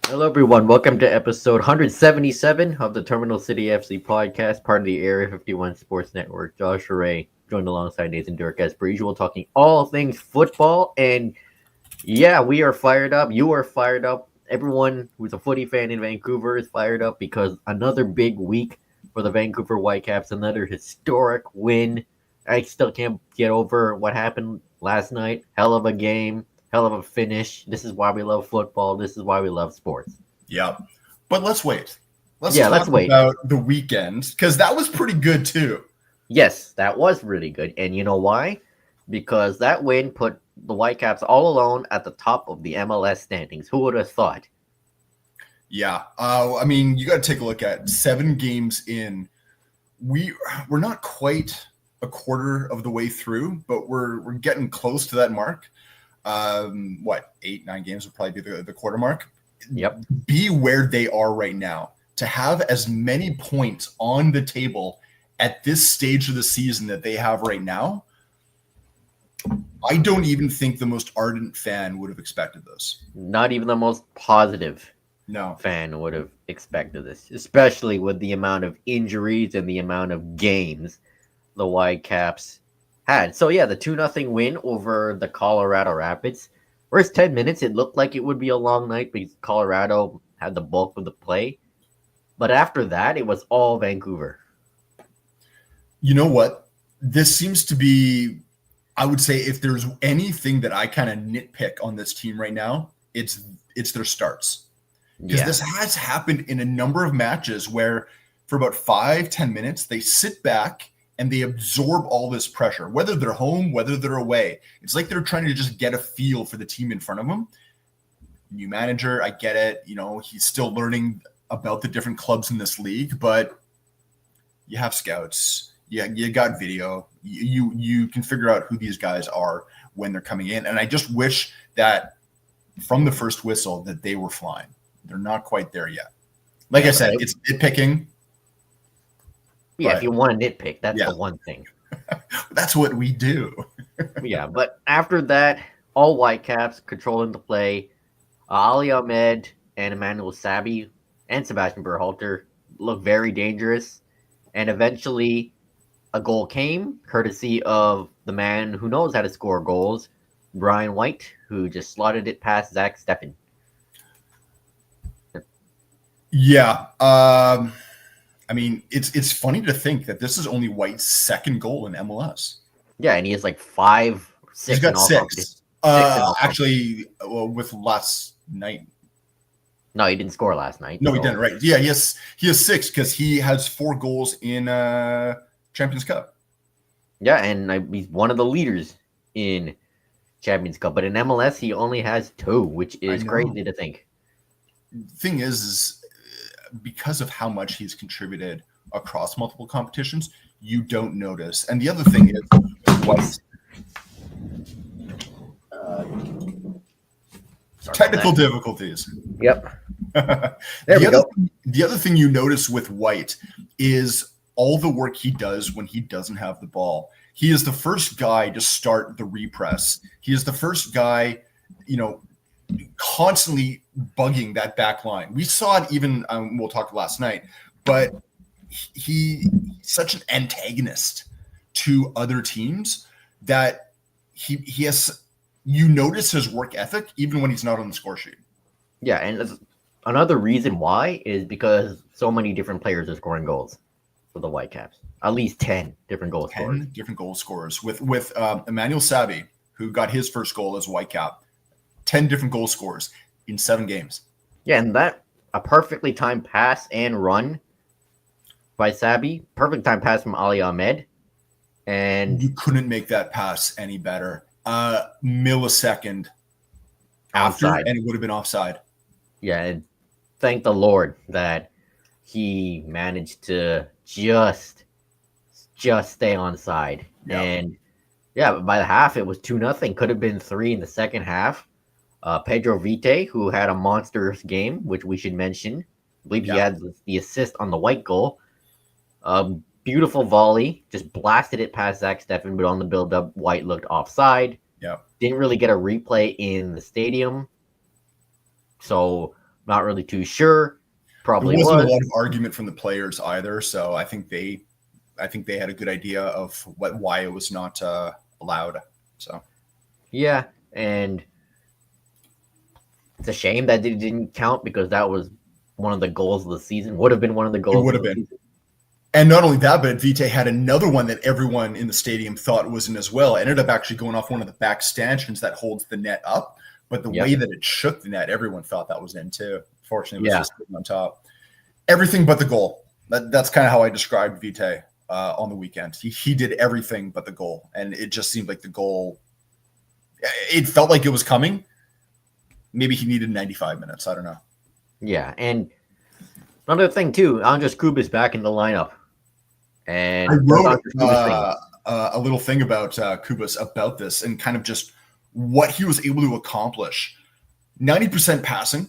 Hello, everyone. Welcome to episode 177 of the Terminal City FC podcast, part of the Area 51 Sports Network. Josh Ray joined alongside Nathan Dirk as per usual, talking all things football. And yeah, we are fired up. You are fired up. Everyone who's a footy fan in Vancouver is fired up because another big week for the Vancouver Whitecaps, another historic win. I still can't get over what happened last night. Hell of a game. Hell of a finish. This is why we love football. This is why we love sports. Yeah. But let's wait. Let's let's wait about the weekend, because that was pretty good too. Yes, that was really good. And you know why? Because that win put the Whitecaps all alone at the top of the MLS standings. Who would have thought? Yeah. You got to take a look at 7 games in. We're not quite a quarter of the way through, but we're getting close to that mark. 8, 9 games would probably be the quarter mark. Yep. Be where they are right now. To have as many points on the table at this stage of the season that they have right now, I don't even think the most ardent fan would have expected this. Not even the most positive fan would have expected this, especially with the amount of injuries and the amount of games the Whitecaps had. So yeah, the 2-0 win over the Colorado Rapids. First 10 minutes, it looked like it would be a long night because Colorado had the bulk of the play. But after that, it was all Vancouver. You know what? This seems to be, I would say, if there's anything that I kind of nitpick on this team right now, it's their starts. Because this has happened in a number of matches where for about 5-10 minutes, they sit back and they absorb all this pressure, whether they're home, whether they're away. It's like they're trying to just get a feel for the team in front of them. New manager, I get it. You know, he's still learning about the different clubs in this league, but you have scouts. Yeah, you got video. You can figure out who these guys are when they're coming in. And I just wish that from the first whistle that they were flying. They're not quite there yet. Like I said, it's nitpicking. Yeah, if you want to nitpick, that's the one thing. That's what we do. Yeah, but after that, all Whitecaps controlling the play. Ali Ahmed and Emmanuel Sabi and Sebastian Berhalter look very dangerous. And eventually, a goal came, courtesy of the man who knows how to score goals, Brian White, who just slotted it past Zach Steffen. Yeah. It's funny to think that this is only White's second goal in MLS. Yeah, and he has like 5, 6. He's got 6. With last night. No, he didn't score last night. No, he didn't. Right? Yeah, he has 6 because he has 4 goals in Champions Cup. Yeah, and he's one of the leaders in Champions Cup. But in MLS, he only has 2, which is crazy to think. Thing is because of how much he's contributed across multiple competitions, you don't notice. And the other thing is technical difficulties. Yep. The other thing you notice with White is all the work he does when he doesn't have the ball. He is the first guy to start the repress. He is the first guy, constantly bugging that back line. We saw it even, we'll talk last night, but he's such an antagonist to other teams that he has, you notice his work ethic even when he's not on the score sheet. Yeah, and another reason why is because so many different players are scoring goals for the Whitecaps. At least 10 different goal scorers. 10 different goal scorers. With Emmanuel Sabi, who got his first goal as a Whitecap, 10 different goal scorers in 7 games. Yeah, and that a perfectly timed pass and run by Sabi. Perfect time pass from Ali Ahmed. And you couldn't make that pass any better. Millisecond offside. And it would have been offside. Yeah, and thank the Lord that he managed to just stay on side. Yep. And yeah, by the half, it was 2-0. Could have been 3 in the second half. Pedro Vite, who had a monstrous game, which we should mention. I believe he had the assist on the White goal. Beautiful volley, just blasted it past Zach Steffen, but on the build-up, White looked offside. Yeah, didn't really get a replay in the stadium. So Not really too sure. Probably There wasn't was. a lot of argument from the players either, so I think they had a good idea of why it was not allowed. So Yeah, and it's a shame that it didn't count because that was one of the goals of the season. Would have been one of the it goals would of have the been. season. And not only that, but Vite had another one that everyone in the stadium thought was in as well. It ended up actually going off one of the back stanchions that holds the net up. But the way that it shook the net, everyone thought that was in too. Fortunately, it was just sitting on top. Everything but the goal. That's kind of how I described Vite on the weekend. He did everything but the goal. And it just seemed like the goal, it felt like it was coming. Maybe he needed 95 minutes. I don't know. Yeah, and another thing too, Andres Kubis back in the lineup. And I wrote thing? A little thing about Kubas about this and kind of just what he was able to accomplish. 90% passing,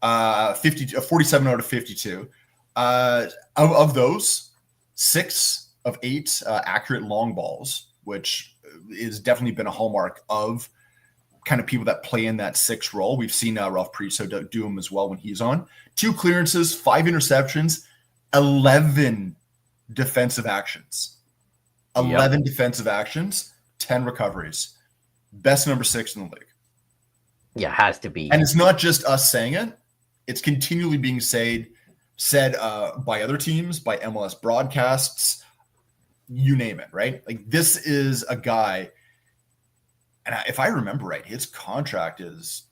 47 out of 52. Of those, 6 of 8 accurate long balls, which is definitely been a hallmark of kind of people that play in that 6 role. We've seen Ralph Priso do them as well when he's on. 2 clearances, 5 interceptions, 11 defensive actions. 11 defensive actions, 10 recoveries. Best number 6 in the league. Yeah, has to be. And it's not just us saying it. It's continually being said by other teams, by MLS broadcasts, you name it, right? Like, this is a guy, and if I remember right, his contract is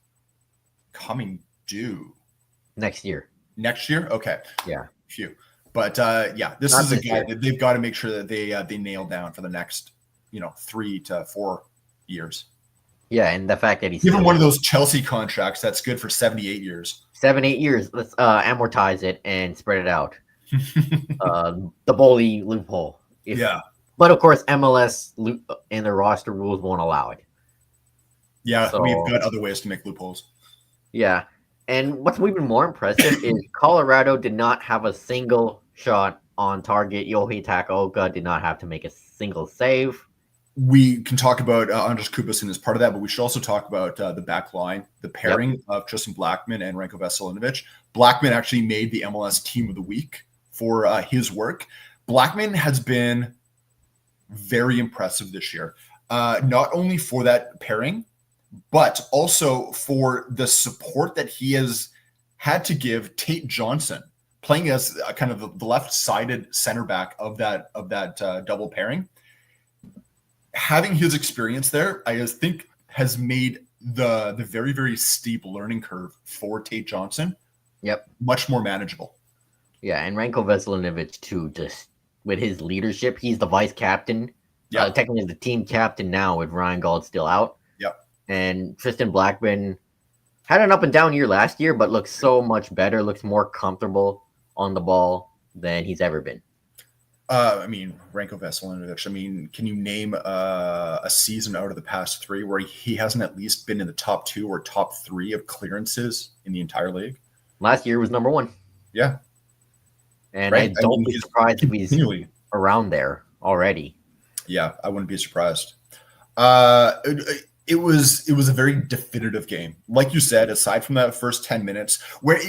coming due. Next year? Okay. Yeah. Phew. But this is a guy that they've got to make sure that they nail down for the next, 3 to 4 years. Yeah, and the fact that he's given one of those Chelsea contracts that's good for 78 years. 7-8 years. Let's amortize it and spread it out. The bully loophole. But of course, MLS and their roster rules won't allow it. Yeah, so, we've got other ways to make loopholes. Yeah. And what's even more impressive is Colorado did not have a single shot on target. Yohei Takaoka did not have to make a single save. We can talk about Andres Kubicin as part of that, but we should also talk about the back line, the pairing of Tristan Blackman and Ranko Veselinovic. Blackman actually made the MLS Team of the Week for his work. Blackman has been very impressive this year, not only for that pairing, but also for the support that he has had to give Tate Johnson, playing as kind of the left-sided center back of that double pairing. Having his experience there, I just think, has made the very, very steep learning curve for Tate Johnson much more manageable. Yeah, and Ranko Veselinovic too, just with his leadership, he's the vice captain. Technically the team captain now with Ryan Gauld still out. And Tristan Blackman had an up and down year last year, but looks so much better, looks more comfortable on the ball than he's ever been. Ranko Veselinovic, can you name a season out of the past 3 where he hasn't at least been in the top 2 or top 3 of clearances in the entire league? Last year was number 1. Yeah. And I don't be surprised if he's around there already. Yeah, I wouldn't be surprised. It was a very definitive game. Like you said, aside from that first 10 minutes where,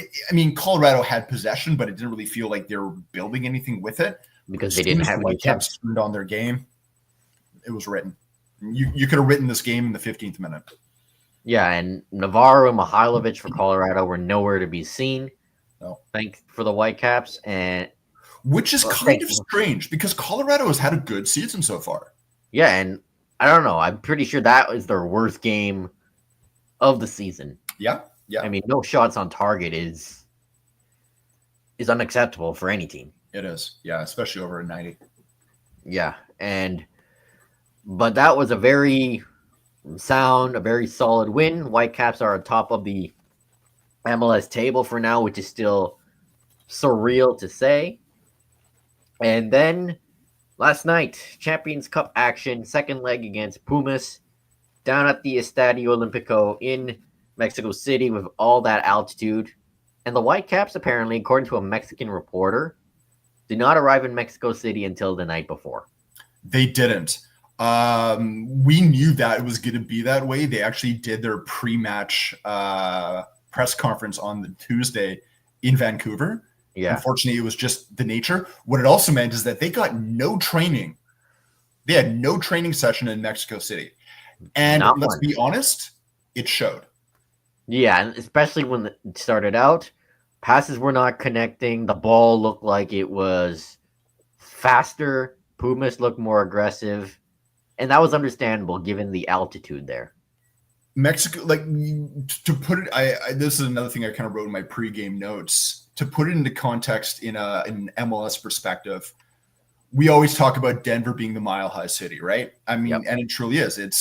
Colorado had possession, but it didn't really feel like they were building anything with it. Because they didn't have any attempts on their game. It was written. You could have written this game in the 15th minute. Yeah, and Navarro and Mihailovic for Colorado were nowhere to be seen. No. Thanks for the Whitecaps. Which is kind of strange because Colorado has had a good season so far. Yeah, and I don't know. I'm pretty sure that was their worst game of the season. Yeah. No shots on target is unacceptable for any team. It is. Yeah, especially over a 90. Yeah, but that was a very sound, a very solid win. Whitecaps are on top of the MLS table for now, which is still surreal to say. And then last night, Champions Cup action, second leg against Pumas, down at the Estadio Olímpico in Mexico City with all that altitude. And the Whitecaps, apparently, according to a Mexican reporter, did not arrive in Mexico City until the night before. They didn't. We knew that it was going to be that way. They actually did their pre-match press conference on the Tuesday in Vancouver. Yeah. Unfortunately, it was just the nature. What it also meant is that they got no training. They had no training session in Mexico City. And Not let's one. be honest, it showed. Yeah, and especially when it started out, passes were not connecting. The ball looked like it was faster. Pumas looked more aggressive. And that was understandable given the altitude there. Mexico, like to put it, this is another thing I kind of wrote in my pregame notes. To put it into context in an MLS perspective, we always talk about Denver being the mile high city, right? I mean, and it truly is. It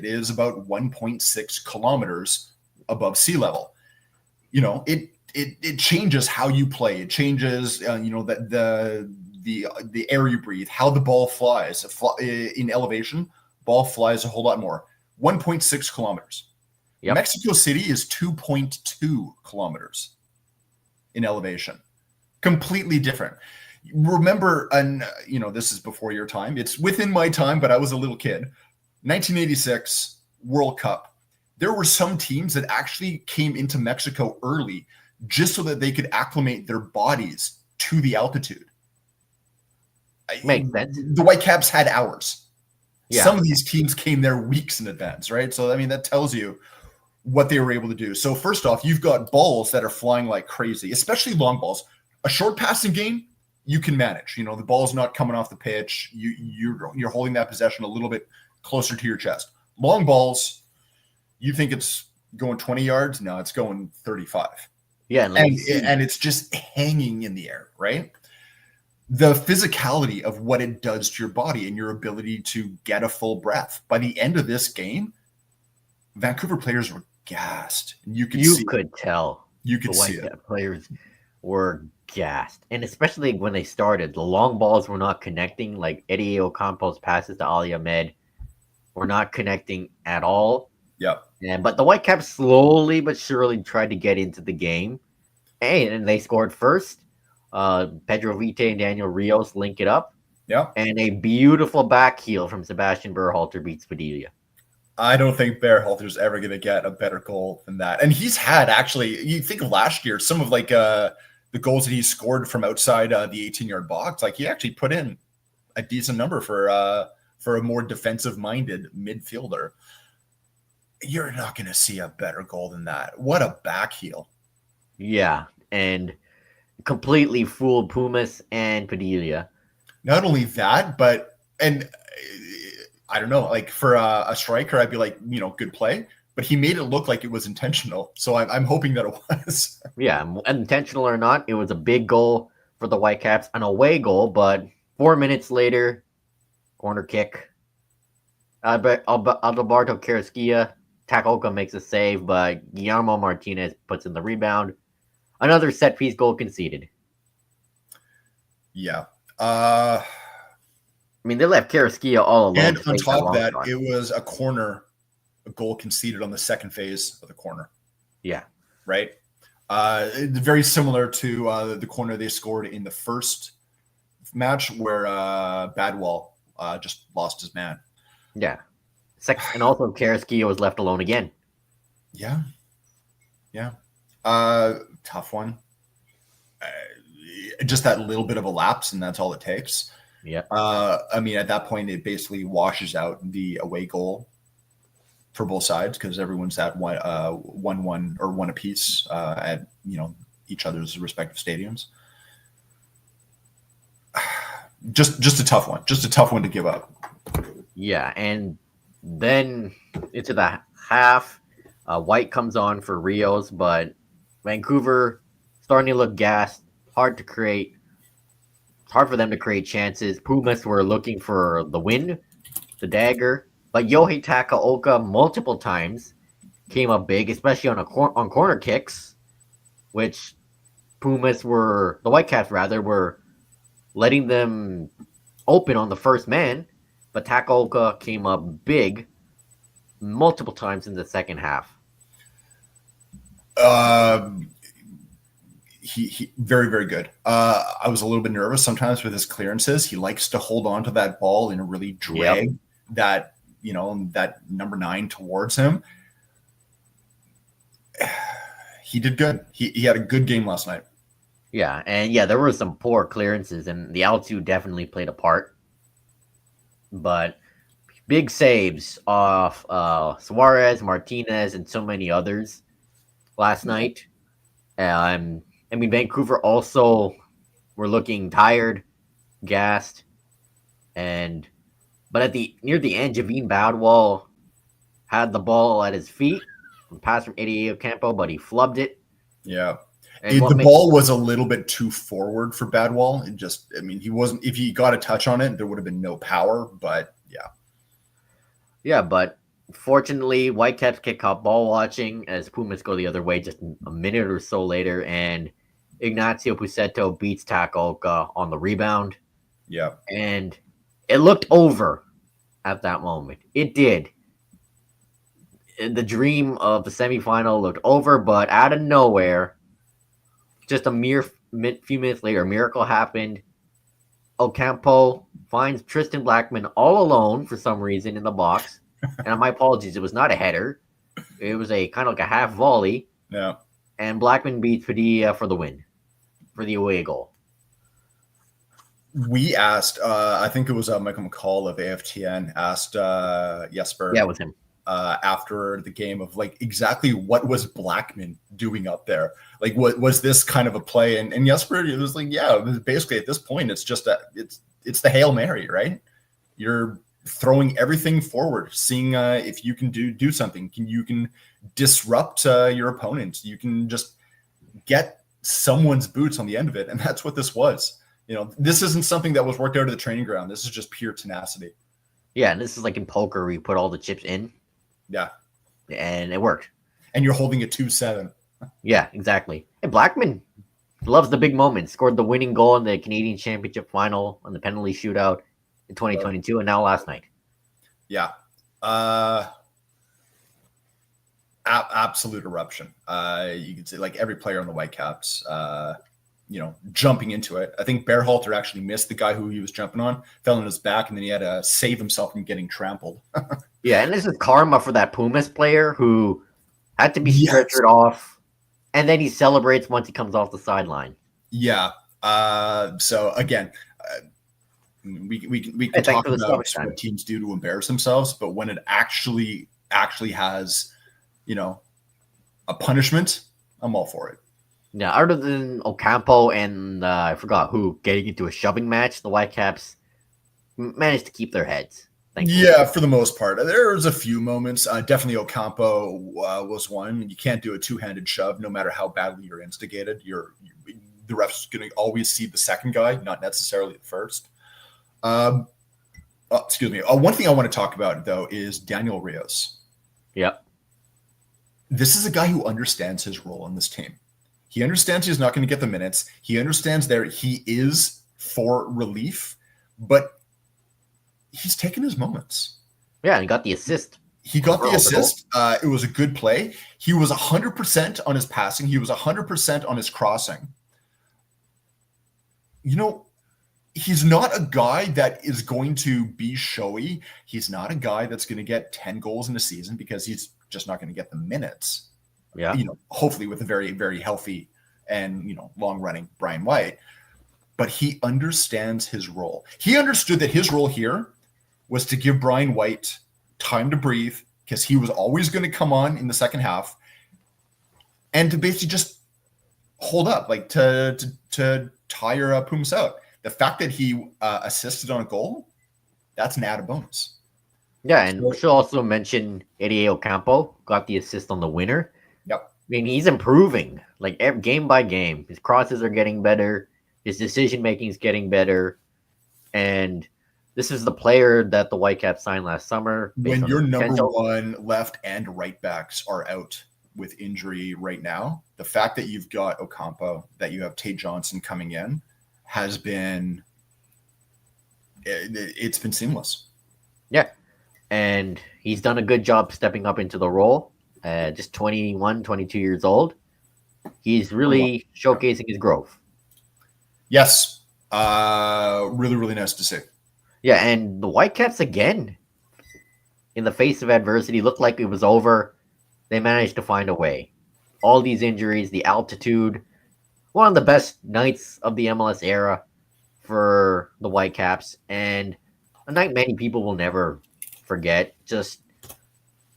is about 1.6 kilometers above sea level. You know, it changes how you play. It changes, the air you breathe, how the ball flies. In elevation, ball flies a whole lot more. 1.6 kilometers. Yep. Mexico City is 2.2 kilometers in elevation. Completely different. Remember, and this is before your time. It's within my time, but I was a little kid. 1986 World Cup. There were some teams that actually came into Mexico early just so that they could acclimate their bodies to the altitude. Makes sense. The Whitecaps had hours. Yeah. Some of these teams came there weeks in advance, right? So, I mean, that tells you what they were able to do. So, first off, you've got balls that are flying like crazy, especially long balls. A short passing game, you can manage. The ball's not coming off the pitch. You're holding that possession a little bit closer to your chest. Long balls, you think it's going 20 yards? No, it's going 35. Yeah, and it's just hanging in the air, right? The physicality of what it does to your body and your ability to get a full breath. By the end of this game, Vancouver players were gassed. You could tell. You could see it. Players were gassed. And especially when they started, the long balls were not connecting. Like Eddie Ocampo's passes to Ali Ahmed were not connecting at all. Yep. But the Whitecaps slowly but surely tried to get into the game. And they scored first. Pedro Vite and Daniel Rios link it up. Yeah. And a beautiful back heel from Sebastian Berhalter beats Padilla. I don't think Berhalter's ever going to get a better goal than that. And he's had, actually, you think of last year, some of the goals that he scored from outside the 18-yard box, like he actually put in a decent number for a more defensive-minded midfielder. You're not going to see a better goal than that. What a back heel. Yeah, and completely fooled Pumas and Padilla. Not only that, but I don't know, like for a striker, I'd be like, good play, but he made it look like it was intentional. So I'm hoping that it was. Yeah, intentional or not, it was a big goal for the Whitecaps, an away goal, but 4 minutes later, corner kick. Adalberto Carrasquilla, Takaoka makes a save, but Guillermo Martinez puts in the rebound. Another set-piece goal conceded. Yeah. I mean, they left Carrasquilla all alone. And on top of that, it was a goal conceded on the second phase of the corner. Yeah. Right? Very similar to the corner they scored in the first match where Badwall just lost his man. Yeah. And also Carrasquilla was left alone again. Yeah. Yeah. Tough one. Just that little bit of a lapse, and that's all it takes. Yeah. I mean, at that point, it basically washes out the away goal for both sides because everyone's at 1-1 or one apiece at each other's respective stadiums. Just a tough one. Just a tough one to give up. Yeah, and then into the half, White comes on for Rios, but Vancouver starting to look gassed. Hard to create. It's hard for them to create chances. Pumas were looking for the win, the dagger, but Yohei Takaoka multiple times came up big, especially on corner kicks, which the Whitecaps were letting them open on the first man, but Takaoka came up big multiple times in the second half. He very, very good. I was a little bit nervous sometimes with his clearances. He likes to hold on to that ball and really drag that number 9 towards him. he did good. He had a good game last night. Yeah, and yeah, there were some poor clearances, and the altitude definitely played a part. But big saves off Suarez, Martinez, and so many others last night. I mean, Vancouver also were looking tired, gassed, and but at the near the end, Javine Badwall had the ball at his feet, pass from Eddie Ocampo, but he flubbed it. Yeah. And The ball was a little bit too forward for Badwall. I mean, he wasn't, if he got a touch on it, there would have been no power, but yeah. Yeah, but fortunately, Whitecaps get caught ball watching as Pumas go the other way just a minute or so later, and Ignacio Pusetto beats Takolka on the rebound. Yeah. And it looked over at that moment. It did. The dream of the semifinal looked over, but out of nowhere, just a mere few minutes later, a miracle happened. Ocampo finds Tristan Blackman all alone for some reason in the box. And my apologies, it was not a header. It was a kind of like a half volley. Yeah. And Blackman beats Padilla for the win, for the away goal. We asked, I think it was Michael McCall of AFTN asked Jesper. Yeah, it was him. After the game of like exactly what was Blackman doing up there? Like, what was this kind of a play? And Jesper, it was like, yeah, basically at this point, it's just it's the Hail Mary, right? You're throwing everything forward, seeing if you can do something. You can disrupt your opponent. You can just get someone's boots on the end of it, and that's what this was. This isn't something that was worked out of the training ground. This is just pure tenacity. Yeah, and this is like in poker where you put all the chips in. Yeah. And it worked. And you're holding a 2-7. Yeah, exactly. And Blackman loves the big moments. Scored the winning goal in the Canadian Championship final on the penalty shootout in 2022, and now last night. Yeah. Absolute eruption. You could say like every player on the Whitecaps, jumping into it. I think Berhalter actually missed the guy who he was jumping on, fell on his back, and then he had to save himself from getting trampled. Yeah, and this is karma for that Pumas player who had to be stretchered off, and then he celebrates once he comes off the sideline. Yeah. So again, we can talk about what teams do to embarrass themselves, but when it actually has, a punishment, I'm all for it. Yeah, other than Ocampo and I forgot who getting into a shoving match, the Whitecaps managed to keep their heads. Yeah, for the most part. There's a few moments. Definitely Ocampo was one. You can't do a two-handed shove no matter how badly you're instigated. The ref's going to always see the second guy, not necessarily the first. Excuse me. One thing I want to talk about, though, is Daniel Rios. Yep. This is a guy who understands his role on this team. He understands he's not going to get the minutes. He understands he is for relief, but he's taken his moments. Yeah, he got the assist. He got the assist. It was a good play. He was 100% on his passing. He was 100% on his crossing. He's not a guy that is going to be showy. He's not a guy that's going to get 10 goals in a season because he's just not going to get the minutes. Yeah. Hopefully with a very, very healthy and, long-running Brian White. But he understands his role. He understood that his role here was to give Brian White time to breathe because he was always going to come on in the second half and to basically just hold up, like to tire Pumas out. The fact that he assisted on a goal, that's an added bonus. Yeah, and we should also mention Eddie Ocampo got the assist on the winner. Yep. I mean, he's improving like game by game. His crosses are getting better. His decision making is getting better. And this is the player that the Whitecaps signed last summer. When your number one left and right backs are out with injury right now, the fact that you've got Ocampo, that you have Tate Johnson coming in, has been it's been seamless. Yeah. And he's done a good job stepping up into the role. Just 21, 22 years old. He's really showcasing his growth. Yes. Really, really nice to see. Yeah, and the Whitecaps again, in the face of adversity, looked like it was over. They managed to find a way. all these injuries, the altitude, one of the best nights of the MLS era for the Whitecaps, and a night many people will never forget. Just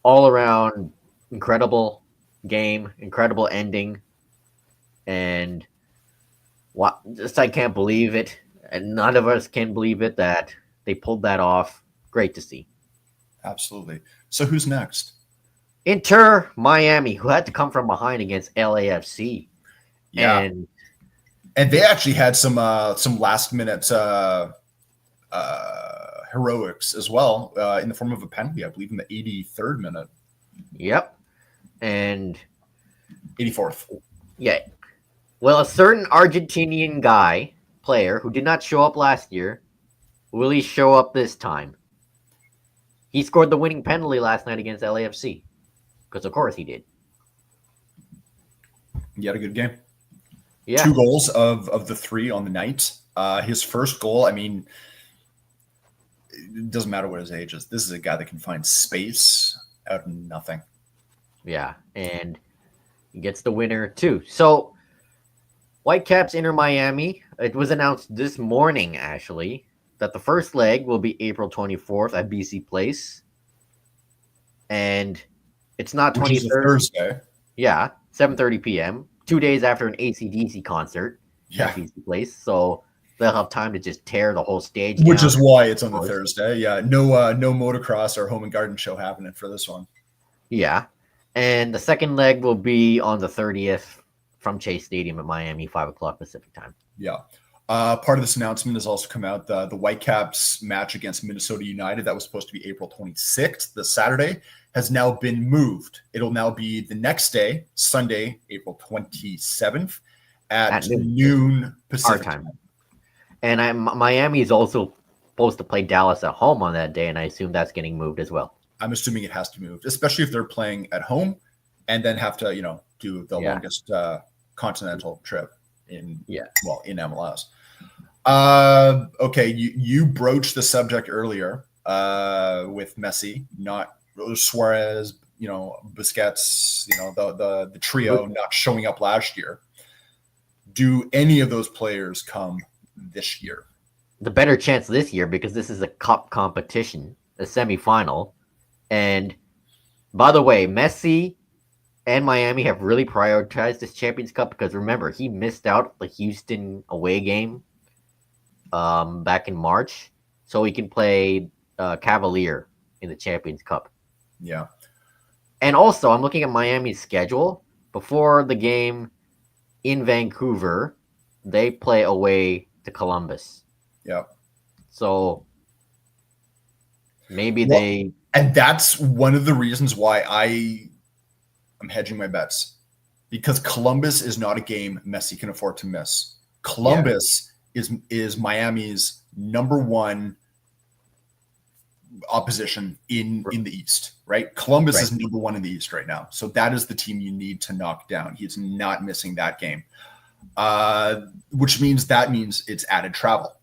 all around incredible game, incredible ending, and just I can't believe it, and none of us can believe it that they pulled that off. Great to see. Absolutely. So who's next? Inter Miami, who had to come from behind against LAFC, Yeah, and and they actually had some last minute heroics as well in the form of a penalty, I believe, in the 83rd minute, yep, and 84th. yeah, well, a certain Argentinian player who did not show up last year, will he show up this time? He scored the winning penalty last night against LAFC, because of course he did. He had a good game. Yeah, 2 goals of the 3 on the night. His first goal, I mean, it doesn't matter what his age is. This is a guy that can find space out of nothing. yeah, and he gets the winner too. So, Whitecaps Inter Miami. It was announced this morning, actually, that the first leg will be April 24th at BC Place, and it's not Which is a 23rd. Thursday. Yeah, 7:30 p.m. 2 days after an AC/DC concert at Yeah. BC Place, so they'll have time to just tear the whole stage Which down. is why it's on the Thursday. Yeah. No motocross or home and garden show happening for this one. Yeah, and the second leg will be on the 30th from Chase Stadium at Miami, 5 o'clock Pacific time. Yeah. Part of this announcement has also come out. The Whitecaps match against Minnesota United that was supposed to be April 26th, the Saturday, has now been moved. It'll now be the next day, Sunday, April 27th at noon Pacific our time. And Miami is also supposed to play Dallas at home on that day, and I assume that's getting moved as well. I'm assuming it has to move, especially if they're playing at home and then have to, do the longest continental trip in MLS. Okay, you broached the subject earlier with Messi, not Suarez, Busquets, the trio not showing up last year. Do any of those players come this year? The better chance this year because this is a cup competition, a semifinal. And by the way, Messi and Miami have really prioritized this Champions Cup because remember, he missed out the Houston away game back in March, so he can play Cavalier in the Champions Cup. Yeah. And also, I'm looking at Miami's schedule. Before the game in Vancouver, they play away to Columbus. Yeah. So maybe they... And that's one of the reasons why I'm hedging my bets. Because Columbus is not a game Messi can afford to miss. Columbus is Miami's number one opposition in the East, right? Columbus is number one in the East right now. So that is the team you need to knock down. He's not missing that game. Which means it's added travel.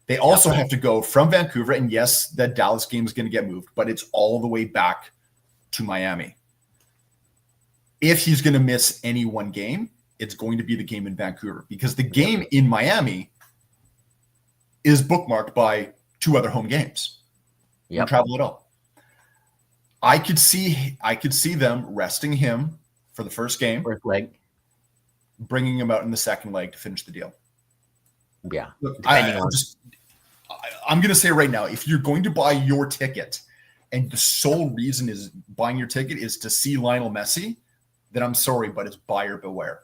They also have to go from Vancouver, and yes, that Dallas game is going to get moved, but it's all the way back to Miami. If he's going to miss any one game, it's going to be the game in Vancouver because the game in Miami is bookmarked by 2 other home games. No travel at all. I could see them resting him for the first game, first leg, bringing him out in the second leg to finish the deal. Yeah. Look, I'm going to say right now, if you're going to buy your ticket and the sole reason is buying your ticket is to see Lionel Messi, then I'm sorry, but it's buyer beware.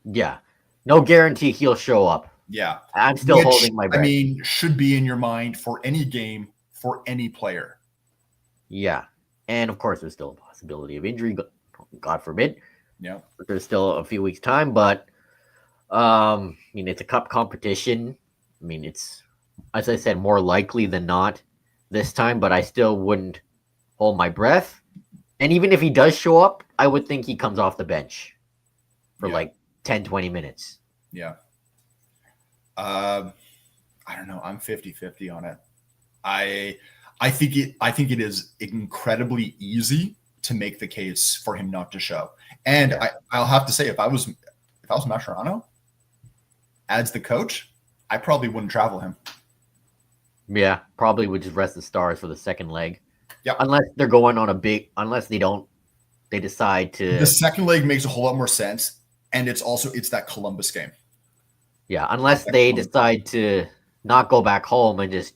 Yeah. No guarantee he'll show up. Yeah. I'm still holding my breath. I mean, should be in your mind for any game, for any player. Yeah. And of course, there's still a possibility of injury, God forbid. Yeah. But there's still a few weeks' time, but I mean, it's a cup competition. I mean, it's, as I said, more likely than not this time, but I still wouldn't hold my breath. And even if he does show up, I would think he comes off the bench for like 10, 20 minutes. Yeah. I don't know. I'm 50-50 on it. I think it is incredibly easy to make the case for him not to show. And I'll have to say, if I was Mascherano as the coach, I probably wouldn't travel him. Yeah, probably would just rest the Stars for the second leg. Yeah, unless they're going on unless they decide to. The second leg makes a whole lot more sense, and it's that Columbus game. Yeah, unless they decide to not go back home and just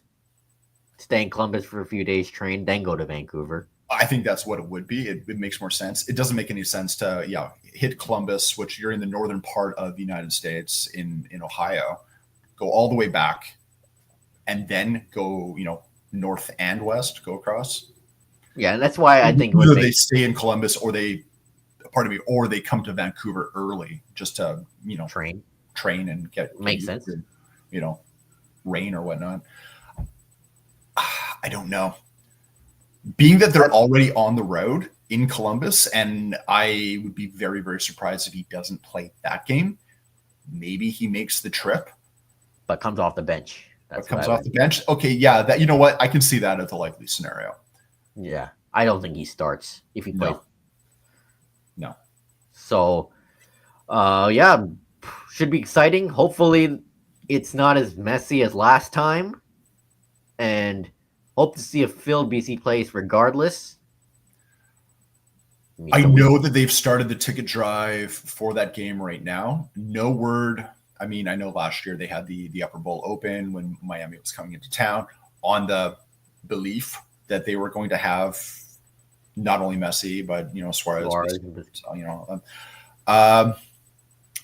stay in Columbus for a few days, train, then go to Vancouver. I think that's what it would be. It makes more sense. It doesn't make any sense to hit Columbus, which you're in the northern part of the United States in Ohio, go all the way back, and then go north and west, go across. Yeah, and that's why I think either they stay in Columbus or they come to Vancouver early just to train and get makes sense. Rain or whatnot. I don't know. Being that they're already on the road in Columbus, and I would be very, very surprised if he doesn't play that game. Maybe he makes the trip, but comes off the bench. The bench. Okay, yeah, that what I can see that as a likely scenario. Yeah, I don't think he starts if he plays. No. So, should be exciting. Hopefully, it's not as messy as last time, and hope to see a filled BC place regardless. I know that they've started the ticket drive for that game right now. No word. I mean, I know last year they had the Upper Bowl open when Miami was coming into town on the belief that they were going to have not only Messi, but Suarez. I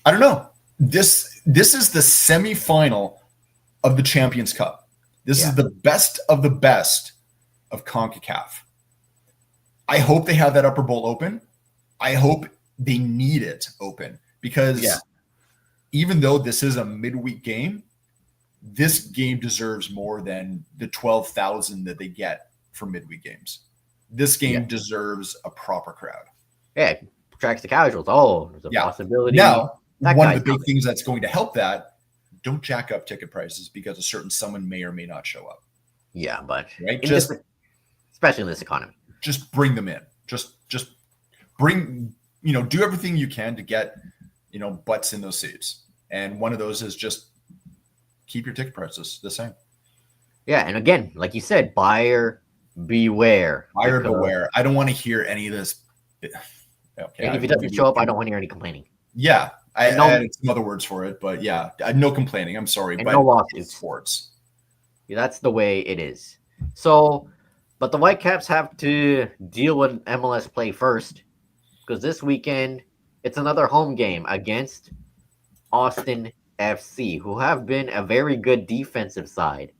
don't know. This is the semifinal of the Champions Cup. This is the best of the best of CONCACAF. I hope they have that Upper Bowl open. I hope they need it open because even though this is a midweek game, this game deserves more than the 12,000 that they get for midweek games. This game deserves a proper crowd. Yeah, attracts the casuals. Oh, there's a possibility. Now, one of the big things that's going to help that, don't jack up ticket prices because a certain someone may or may not show up. Yeah, but especially in this economy. Just bring them in. Just bring, do everything you can to get, butts in those seats. And one of those is just keep your ticket prices the same. Yeah, and again, like you said, buyer beware. Buyer beware. I don't want to hear any of this. Okay, and if it doesn't show up, I don't want to hear any complaining. Yeah, I added some other words for it, but no complaining. I'm sorry, and but no lawsuits. Sports. Yeah, that's the way it is. So, but the Whitecaps have to deal with MLS play first because this weekend it's another home game against Austin FC, who have been a very good defensive side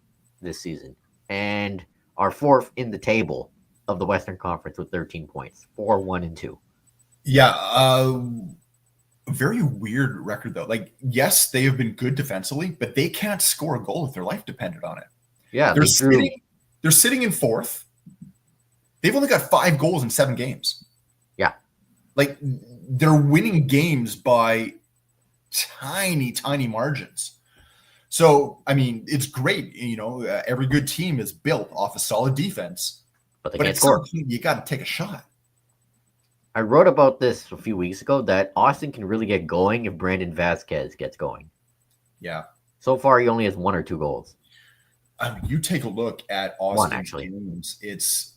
this season and are fourth in the table of the Western Conference with 13 points, 4-1-2. Yeah, very weird record though. Like, yes, they have been good defensively, but they can't score a goal if their life depended on it. Yeah, they're sitting in fourth. They've only got 5 goals in 7 games. Yeah, like they're winning games by tiny margins. So, I mean, it's great. Every good team is built off a solid defense, but they can't score. You got to take a shot. I wrote about this a few weeks ago that Austin can really get going if Brandon Vasquez gets going. Yeah. So far, he only has 1 or 2 goals. You take a look at Austin. 1, actually. Games. It's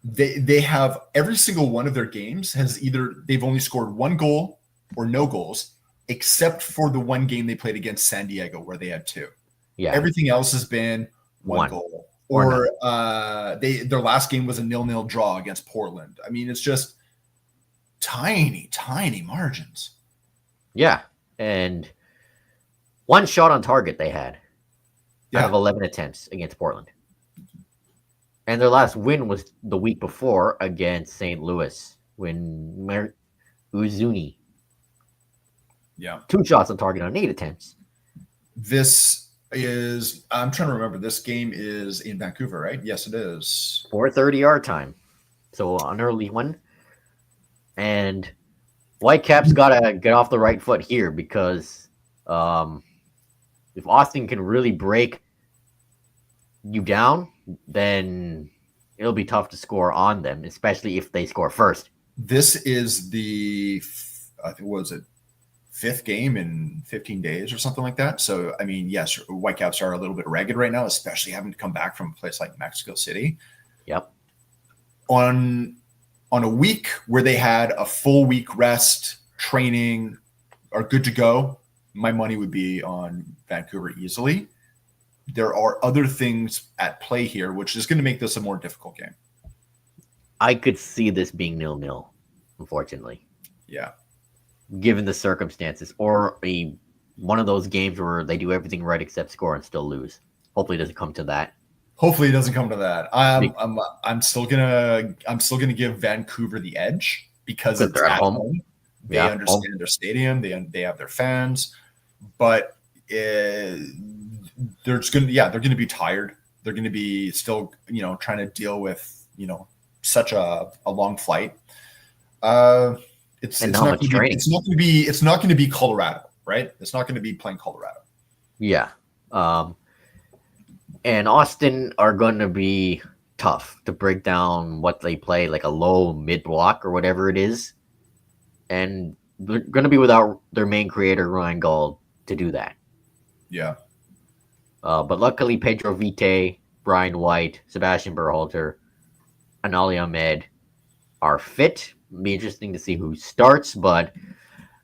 they have every single one of their games has either they've only scored 1 goal or no goals, except for the one game they played against San Diego where they had 2. Yeah. Everything else has been 1 goal. Or their last game was a 0-0 draw against Portland. I mean, it's just tiny margins. Yeah. And 1 shot on target they had out of 11 attempts against Portland. And their last win was the week before against St. Louis when Uzuni. Yeah. 2 shots on target on 8 attempts. I'm trying to remember. This game is in Vancouver, right? Yes, it is. 4:30 our time. So an early one. And Whitecaps got to get off the right foot here because if Austin can really break you down, then it'll be tough to score on them, especially if they score first. This is I think, what was it, fifth game in 15 days or something like that. So, I mean, yes, Whitecaps are a little bit ragged right now, especially having to come back from a place like Mexico City. Yep. On a week where they had a full week rest, training, are good to go, my money would be on Vancouver easily. There are other things at play here, which is going to make this a more difficult game. I could see this being 0-0, unfortunately. Yeah. Given the circumstances, or one of those games where they do everything right except score and still lose. Hopefully, it doesn't come to that. Hopefully, it doesn't come to that. I'm still gonna give Vancouver the edge because it's they're at home. They understand home. their stadium. They have their fans, but they're gonna be tired. They're gonna be still trying to deal with such a long flight. It's not going to be Colorado, right? It's not going to be playing Colorado. Yeah. And Austin are going to be tough to break down what they play, like a low mid block or whatever it is. And they're going to be without their main creator, Ryan Gauld, to do that. Yeah. But luckily, Pedro Vite, Brian White, Sebastian Berhalter, and Ali Ahmed are fit. It'll be interesting to see who starts, but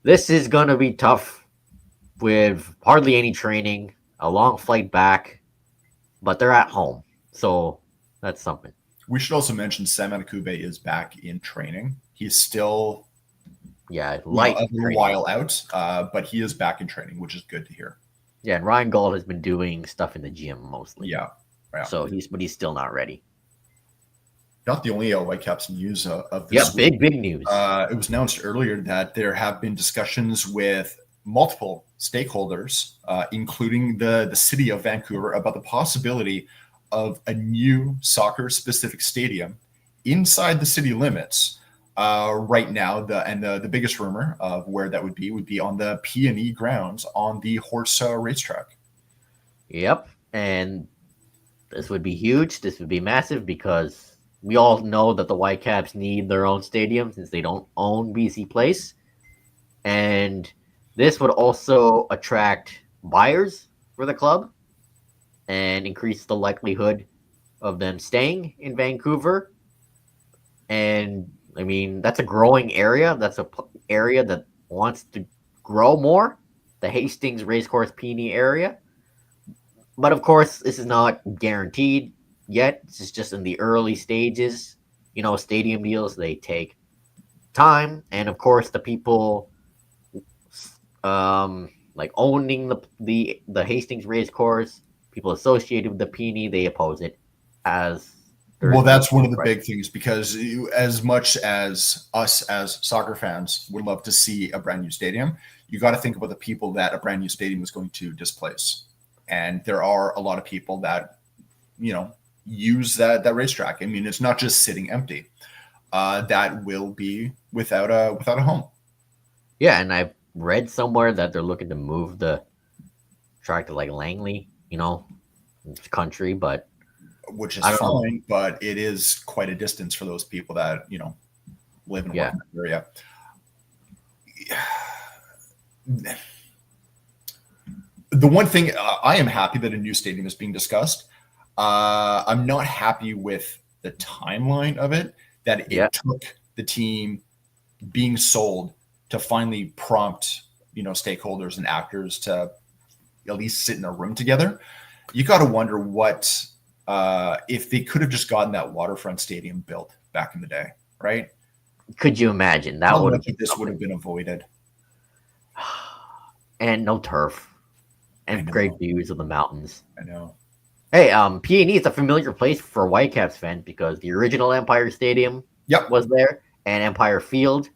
this is going to be tough with hardly any training, a long flight back, but they're at home. So that's something. We should also mention Sam Anakube is back in training. He's still a little while out, but he is back in training, which is good to hear. Yeah, and Ryan Gauld has been doing stuff in the gym mostly. Yeah. So he's still not ready. Not the only Whitecaps news of this week. Big news. It was announced earlier that there have been discussions with multiple stakeholders, including the city of Vancouver, about the possibility of a new soccer-specific stadium inside the city limits. Right now, the biggest rumor of where that would be on the P&E grounds on the horse racetrack. Yep, and this would be huge. This would be massive because we all know that the Whitecaps need their own stadium since they don't own BC Place. And this would also attract buyers for the club and increase the likelihood of them staying in Vancouver. And, I mean, that's a growing area. That's an area that wants to grow more, the Hastings Racecourse Peony area. But, of course, this is not guaranteed yet. This is just in the early stages. Stadium deals, they take time. And, of course, the people like owning the Hastings Racecourse, people associated with the Peony, they oppose it. Well, that's one of the big things, because as much as us as soccer fans would love to see a brand new stadium, you got to think about the people that a brand new stadium is going to displace. And there are a lot of people that, use that racetrack. I mean, it's not just sitting empty. That will be without a home. Yeah, and I've read somewhere that they're looking to move the track to like Langley, country, but which is fine, but it is quite a distance for those people that live in one area. The one thing, I am happy that a new stadium is being discussed. I'm not happy with the timeline of it, that it took the team being sold to finally prompt, stakeholders and actors to at least sit in a room together. You got to wonder what, if they could have just gotten that waterfront stadium built back in the day, right? Could you imagine that would have been avoided? And no turf, and great views of the mountains. I know. Hey, P&E is a familiar place for Whitecaps fans because the original Empire Stadium was there, and Empire Field,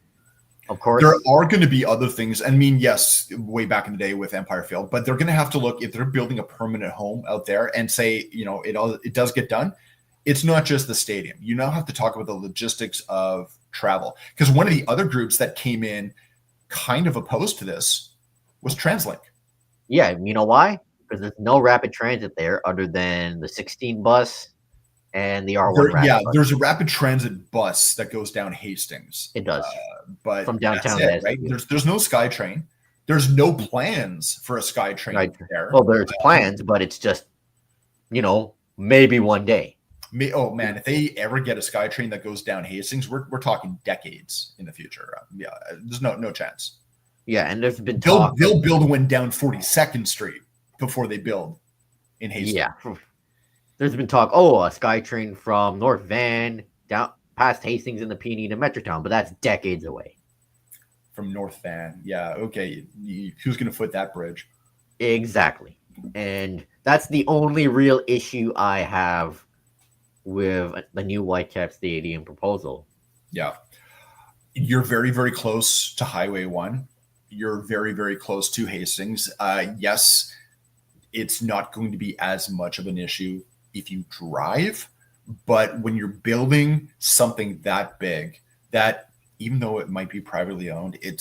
of course. There are going to be other things. I mean, yes, way back in the day with Empire Field, but they're going to have to look, if they're building a permanent home out there and say, it does get done. It's not just the stadium. You now have to talk about the logistics of travel, because one of the other groups that came in kind of opposed to this was TransLink. Yeah, you know why? Because there's no rapid transit there other than the 16 bus and the R1 rapid bus. There's a rapid transit bus that goes down Hastings. It does. But From downtown that's it, to right? SFU. There's no SkyTrain. There's no plans for a SkyTrain Right. there. Well, there's plans, but it's just, maybe one day. Oh man, if they ever get a SkyTrain that goes down Hastings, we're talking decades in the future. There's no chance. Yeah, and there's been talk. They'll build one down 42nd Street before they build in Hastings. Yeah, there's been talk. Oh, a SkyTrain from North Van down past Hastings in the Peony to Metrotown, but that's decades away. From North Van, yeah, okay. Who's going to foot that bridge? Exactly, and that's the only real issue I have with the new Whitecaps Stadium proposal. Yeah. You're very, very close to Highway 1. You're very, very close to Hastings. Yes, it's not going to be as much of an issue if you drive, but when you're building something that big, that even though it might be privately owned, it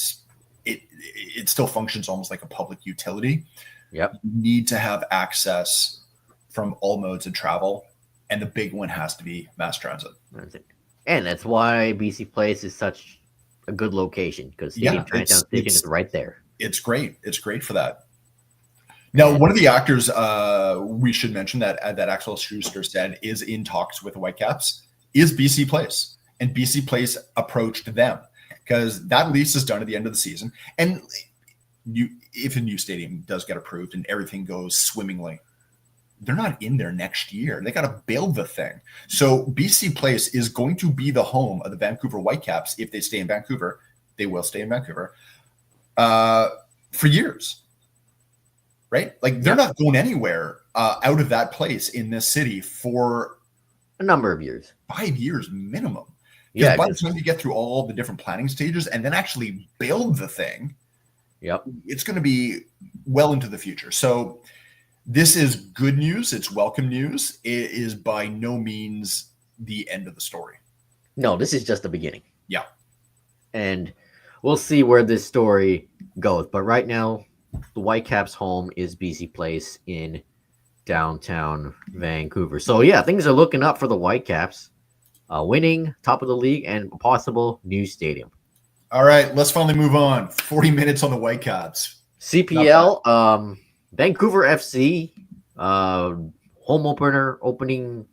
still functions almost like a public utility. Yep. You need to have access from all modes of travel. And the big one has to be mass transit. And that's why BC Place is such a good location, because Stadium Chinatown Station is right there. It's great. It's great for that. Now, one of the actors we should mention that Axel Schuster said is in talks with the Whitecaps is BC Place. And BC Place approached them because that lease is done at the end of the season. And if a new stadium does get approved and everything goes swimmingly, they're not in there next year. They got to build the thing. So BC Place is going to be the home of the Vancouver Whitecaps. If they stay in Vancouver, they will stay in Vancouver for years, right? Like they're not going anywhere out of that place in this city for a number of years, 5 years minimum. Yeah. By the time you get through all the different planning stages and then actually build the thing, it's going to be well into the future. So this is good news. It's welcome news. It is by no means the end of the story. No, this is just the beginning. Yeah. And we'll see where this story goes. But right now, the Whitecaps' home is BC Place in downtown Vancouver. So, yeah, things are looking up for the Whitecaps, winning top of the league and a possible new stadium. All right, let's finally move on. 40 minutes on the Whitecaps. CPL, Vancouver FC, home opening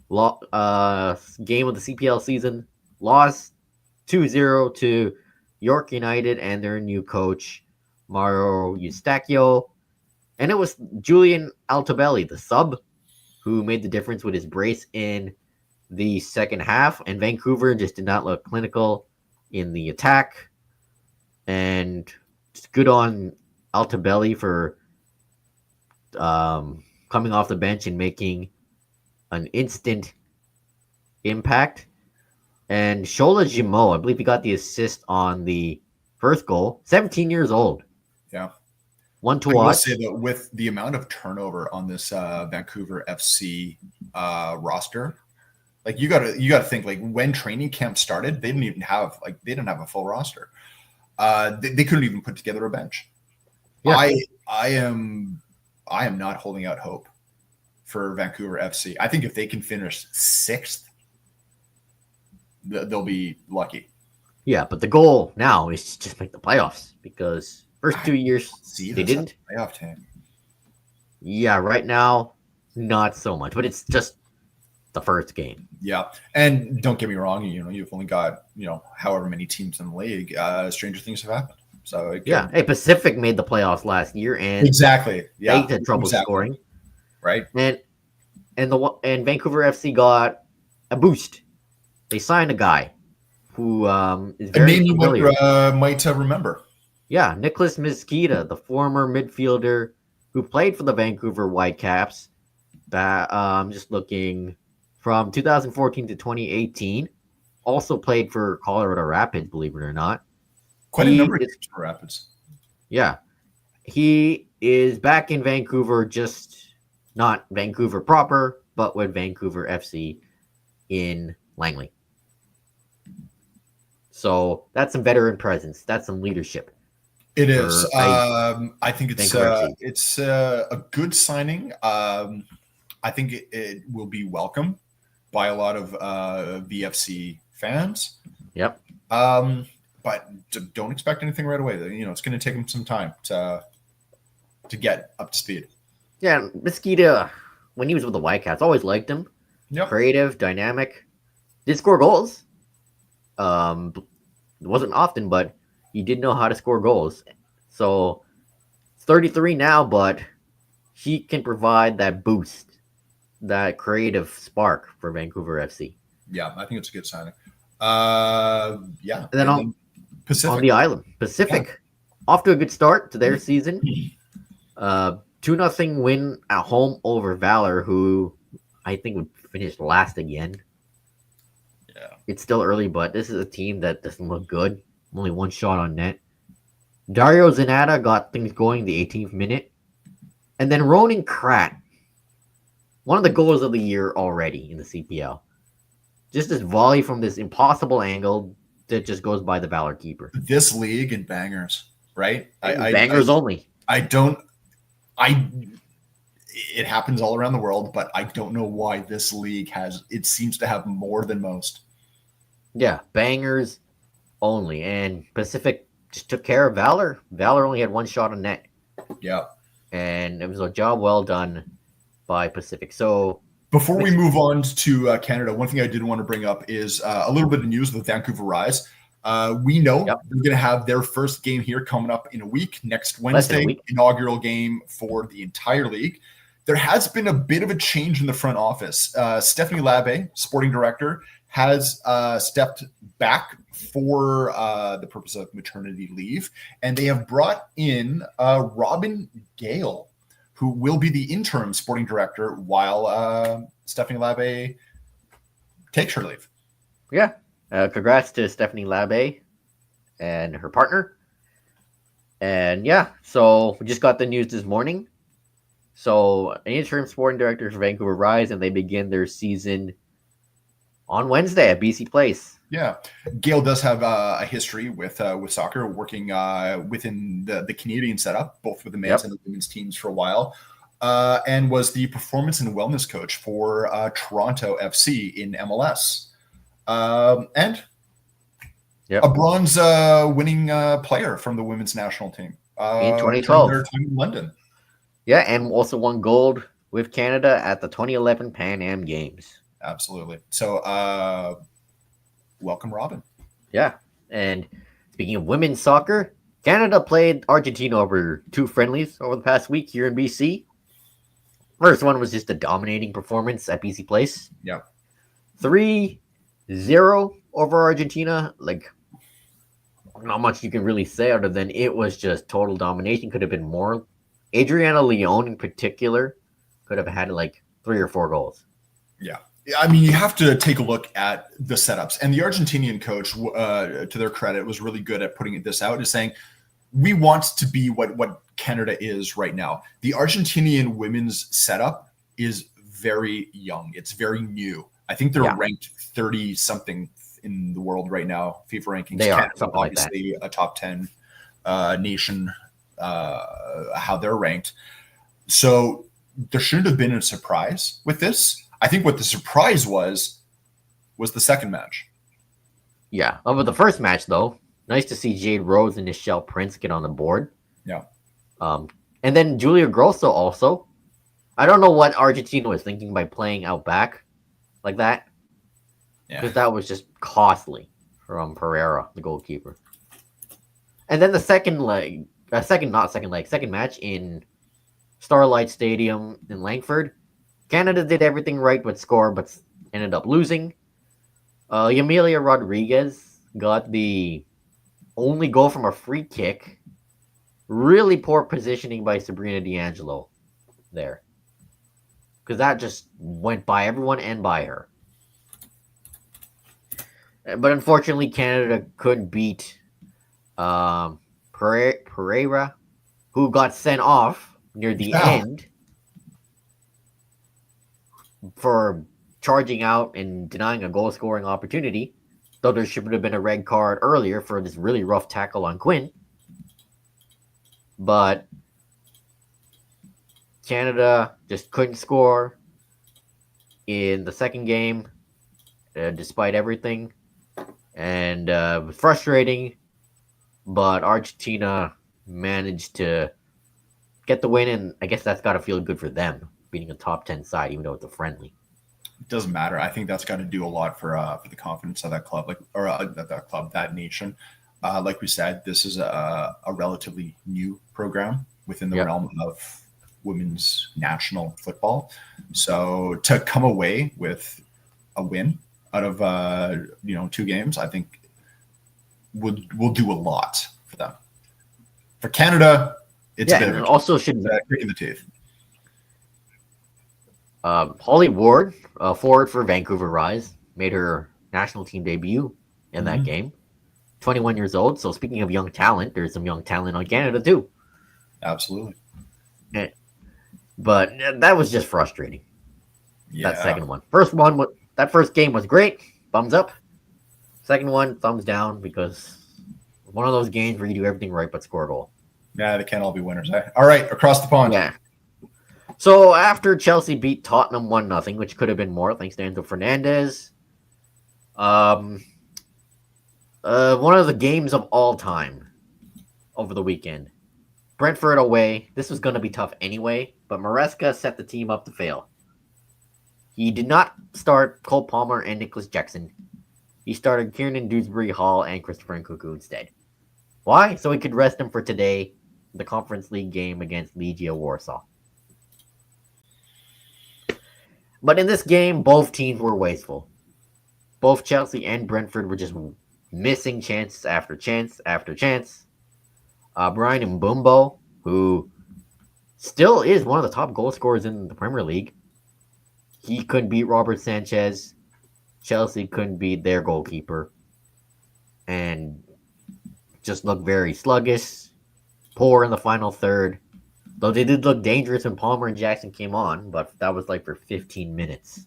game of the CPL season, lost 2-0 to York United and their new coach, Mario Eustachio. And it was Julian Altobelli, the sub, who made the difference with his brace in the second half. And Vancouver just did not look clinical in the attack. And it's good on Altobelli for coming off the bench and making an instant impact. And Shola Jimo, I believe he got the assist on the first goal. 17 years old. Yeah. One to watch. I will say that with the amount of turnover on this Vancouver FC roster, like you gotta think, like when training camp started, they didn't have a full roster. They couldn't even put together a bench. Yeah. I am not holding out hope for Vancouver FC. I think if they can finish 6th, they'll be lucky. Yeah, but the goal now is to just make the playoffs because first 2 years they didn't. Playoff team. Yeah, right now, not so much, but it's just the first game. Yeah, and don't get me wrong, you've only got, however many teams in the league. Stranger things have happened. So hey, Pacific made the playoffs last year, and exactly, yeah, they had trouble scoring, right? And Vancouver FC got a boost. They signed a guy who is very familiar. You might remember. Yeah, Nicholas Mezquita, the former midfielder who played for the Vancouver Whitecaps. Just looking from 2014 to 2018, also played for Colorado Rapids, believe it or not. Quite a number of games for Rapids. Yeah. He is back in Vancouver, just not Vancouver proper, but with Vancouver FC in Langley. So that's some veteran presence. That's some leadership. It is. I think it's a good signing. I think it will be welcome by a lot of VFC fans. Yep. But don't expect anything right away. It's going to take them some time to get up to speed. Yeah, Mosquito, when he was with the Whitecaps, always liked him. Yep. Creative, dynamic. Did score goals. It wasn't often, but he did know how to score goals. So, 33 now, but he can provide that boost, that creative spark for Vancouver FC. Yeah, I think it's a good signing. Yeah. And then on the island, Pacific, off to a good start to their season. 2-0 win at home over Valor, who I think would finish last again. Yeah. It's still early, but this is a team that doesn't look good. Only one shot on net. Dario Zanata got things going the 18th minute. And then Ronan Krat, one of the goals of the year already in the CPL. Just this volley from this impossible angle that just goes by the Valor keeper. This league and bangers, right? Bangers only. It happens all around the world, but I don't know why this league seems to have more than most. Yeah, bangers only. And Pacific just took care of Valor. Valor only had one shot on net. Yeah. And it was a job well done by Pacific. So before we move on to Canada, one thing I did want to bring up is a little bit of news with Vancouver Rise. We know they're going to have their first game here coming up in a week, next Wednesday, inaugural game for the entire league. There has been a bit of a change in the front office. Stephanie Labbe, sporting director, has stepped back for the purpose of maternity leave, and they have brought in Robin Gale, who will be the interim sporting director while Stephanie Labbe takes her leave. Yeah. Congrats to Stephanie Labbe and her partner. And yeah, so we just got the news this morning. So an interim sporting director for Vancouver Rise, and they begin their season on Wednesday at BC Place. Yeah, Gail does have a history with soccer, working within the Canadian setup, both with the men's and the women's teams for a while, and was the performance and wellness coach for Toronto FC in MLS, and a bronze winning player from the women's national team in 2012. Their time in London. Yeah, and also won gold with Canada at the 2011 Pan Am Games. Absolutely. So, welcome, Robin. Yeah, and speaking of women's soccer, Canada played Argentina over 2 friendlies over the past week here in BC. First one was just a dominating performance at BC Place. Yeah. 3-0 over Argentina. Like, not much you can really say other than it was just total domination. Could have been more. Adriana Leon in particular could have had like 3 or 4 goals. Yeah. I mean, you have to take a look at the setups. And the Argentinian coach, to their credit, was really good at putting this out, is saying, we want to be what Canada is right now. The Argentinian women's setup is very young. It's very new. I think they're ranked 30-something in the world right now, FIFA rankings. They are, something obviously like that. A top 10 nation, how they're ranked. So there shouldn't have been a surprise with this. I think what the surprise was the second match. Yeah. Over the first match, though, nice to see Jade Rose and Nichelle Prince get on the board. Yeah. And then Julia Grosso also. I don't know what Argentina was thinking by playing out back like that. Yeah. Because that was just costly from Pereira, the goalkeeper. And then the second match in Starlight Stadium in Langford. Canada did everything right with score, but ended up losing. Yamilia Rodriguez got the only goal from a free kick. Really poor positioning by Sabrina D'Angelo there. Because that just went by everyone and by her. But unfortunately, Canada couldn't beat Pereira, who got sent off near the end for charging out and denying a goal-scoring opportunity, though there should have been a red card earlier for this really rough tackle on Quinn. But Canada just couldn't score in the second game. despite everything. And it was frustrating, but Argentina managed to get the win, and I guess that's got to feel good for them, beating a top 10 side, even though it's a friendly. It doesn't matter. I think that's got to do a lot for the confidence of that club, that nation. Like we said, this is a relatively new program within the realm of women's national football. So to come away with a win out of 2 games, I think will do a lot for them. For Canada, it's a bit of a also should kick in the teeth. Holly Ward, forward for Vancouver Rise, made her national team debut in that game. 21 years old. So speaking of young talent, there's some young talent on Canada too. Absolutely. But that was just frustrating. Yeah. That second one. That first game was great. Thumbs up. Second one, thumbs down, because it's one of those games where you do everything right but score a goal. Yeah, they can't all be winners. All right, across the pond. Yeah. So after Chelsea beat Tottenham 1-0, which could have been more thanks to Enzo Fernandez, one of the games of all time over the weekend. Brentford away. This was going to be tough anyway, but Maresca set the team up to fail. He did not start Cole Palmer and Nicholas Jackson. He started Kieran Dewsbury Hall and Christopher Nkunku instead. Why? So he could rest him for today, the Conference League game against Legia Warsaw. But in this game, both teams were wasteful. Both Chelsea and Brentford were just missing chance after chance after chance. Brian Mbumbo, who still is one of the top goal scorers in the Premier League, he couldn't beat Robert Sanchez. Chelsea couldn't beat their goalkeeper. And just looked very sluggish, poor in the final third. Though they did look dangerous when Palmer and Jackson came on, but that was like for 15 minutes.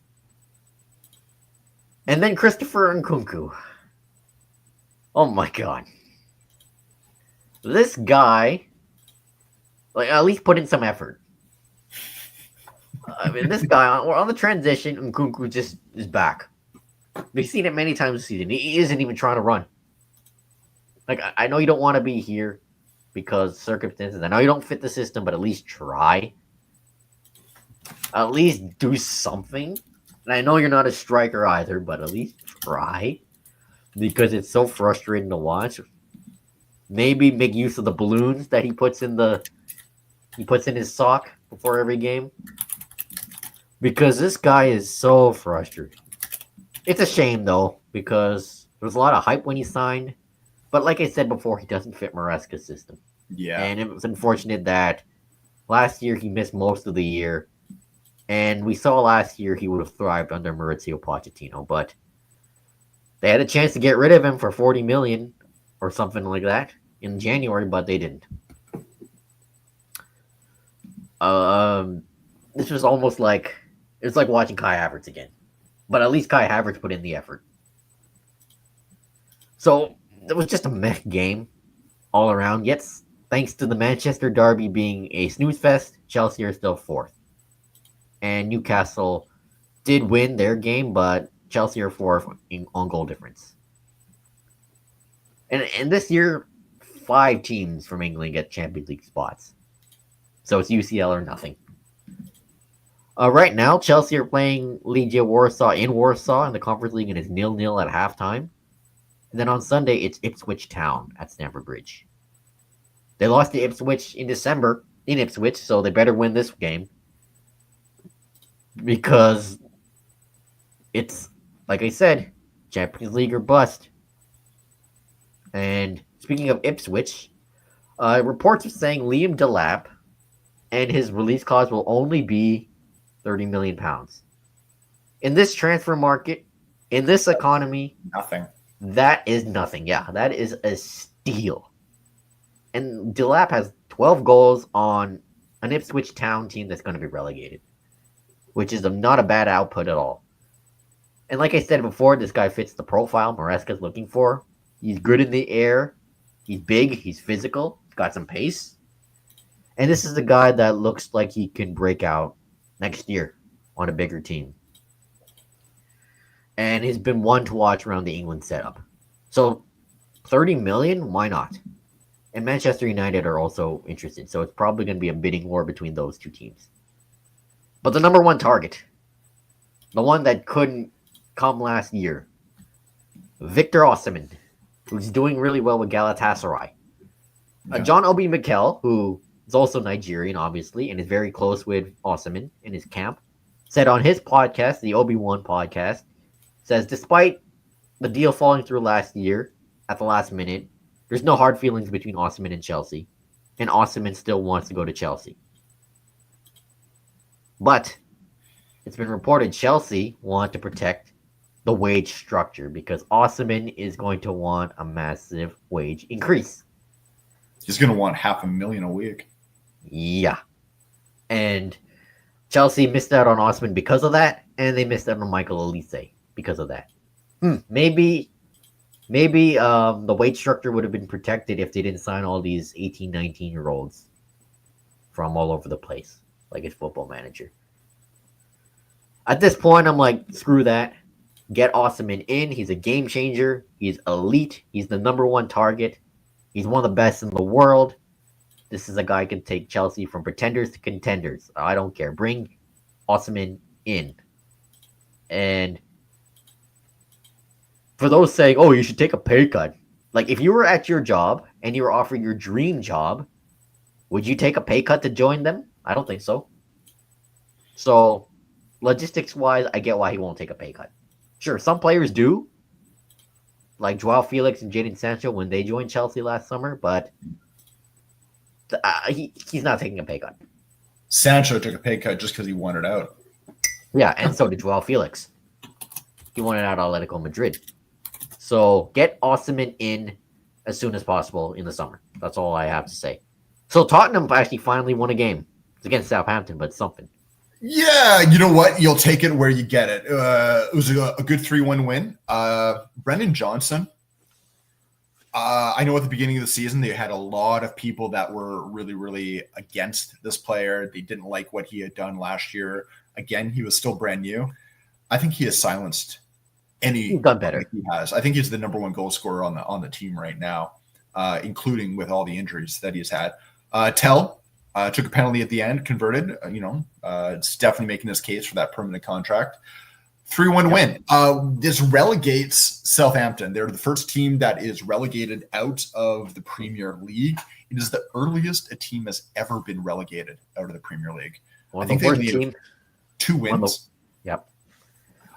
And then Christopher Nkunku. Oh my god. This guy, at least put in some effort. I mean, this guy, on the transition, Nkunku just is back. We've seen it many times this season. He isn't even trying to run. I know you don't want to be here because circumstances. I know you don't fit the system, but at least try. At least do something. And I know you're not a striker either, but at least try. Because it's so frustrating to watch. Maybe make use of the balloons that he puts in his sock before every game. Because this guy is so frustrating. It's a shame, though, because there was a lot of hype when he signed. But like I said before, he doesn't fit Maresca's system. Yeah. And it was unfortunate that last year he missed most of the year. And we saw last year he would have thrived under Maurizio Pochettino. But they had a chance to get rid of him for $40 million or something like that in January, but they didn't. This was almost like... It's like watching Kai Havertz again. But at least Kai Havertz put in the effort. So, it was just a meh game all around. Yet, thanks to the Manchester derby being a snooze fest, Chelsea are still fourth. And Newcastle did win their game, but Chelsea are fourth on goal difference. And this year, 5 teams from England get Champions League spots. So it's UCL or nothing. Right now, Chelsea are playing Legia Warsaw in Warsaw in the Conference League, and it's 0-0 at halftime. And then on Sunday, it's Ipswich Town at Stamford Bridge. They lost to Ipswich in December in Ipswich, so they better win this game. Because it's, like I said, Champions League or bust. And speaking of Ipswich, reports are saying Liam Delap and his release clause will only be £30 million. In this transfer market, in this economy, Nothing. That is nothing. Yeah, that is a steal. And Delap has 12 goals on an Ipswich Town team that's going to be relegated, which is not a bad output at all. And like I said before, this guy fits the profile Maresca's looking for. He's good in the air. He's big. He's physical. He's got some pace. And this is the guy that looks like he can break out next year on a bigger team. and he's been one to watch around the England setup. So 30 million, why not? And Manchester United are also interested, so it's probably going to be a bidding war between those two teams. But the number one target, the one that couldn't come last year, Victor Osimhen, who's doing really well with Galatasaray. John Obi Mikel, who is also Nigerian, obviously, and is very close with Osimhen in his camp, said on his podcast, the Obi-Wan podcast, says despite the deal falling through last year at the last minute, there's no hard feelings between Osimhen and Chelsea, and Osimhen still wants to go to Chelsea. But it's been reported Chelsea want to protect the wage structure because Osimhen is going to want a massive wage increase. He's going to want $500,000 a week. Yeah. And Chelsea missed out on Osimhen because of that, and they missed out on Michael Olise because of that. Maybe the wage structure would have been protected if they didn't sign all these 18, 19-year-olds from all over the place, like his Football Manager. At this point, I'm like, screw that. Get Osimhen in. He's a game changer. He's elite. He's the number one target. He's one of the best in the world. This is a guy who can take Chelsea from pretenders to contenders. I don't care. Bring Osimhen in. And for those saying, oh, you should take a pay cut. Like, if you were at your job and you were offering your dream job, would you take a pay cut to join them? I don't think so. So, logistics-wise, I get why he won't take a pay cut. Sure, some players do, like Joao Felix and Jadon Sancho when they joined Chelsea last summer, but he's not taking a pay cut. Sancho took a pay cut just because he wanted out. Yeah, and so did Joao Felix. He wanted out of Atletico Madrid. So get Osimhen in as soon as possible in the summer. That's all I have to say. So Tottenham actually finally won a game. It's against Southampton, but something. Yeah, you know what? You'll take it where you get it. It was a good 3-1 win. Brendan Johnson, I know at the beginning of the season, they had a lot of people that were really, really against this player. They didn't like what he had done last year. Again, he was still brand new. I think he has silenced He's done better. He has. I think he's the number one goal scorer on the team right now, including with all the injuries that he's had. Tell took a penalty at the end, converted. It's definitely making his case for that permanent contract. 3-1 win. This relegates Southampton. They're the first team that is relegated out of the Premier League. It is the earliest a team has ever been relegated out of the Premier League. I think they need 2 wins.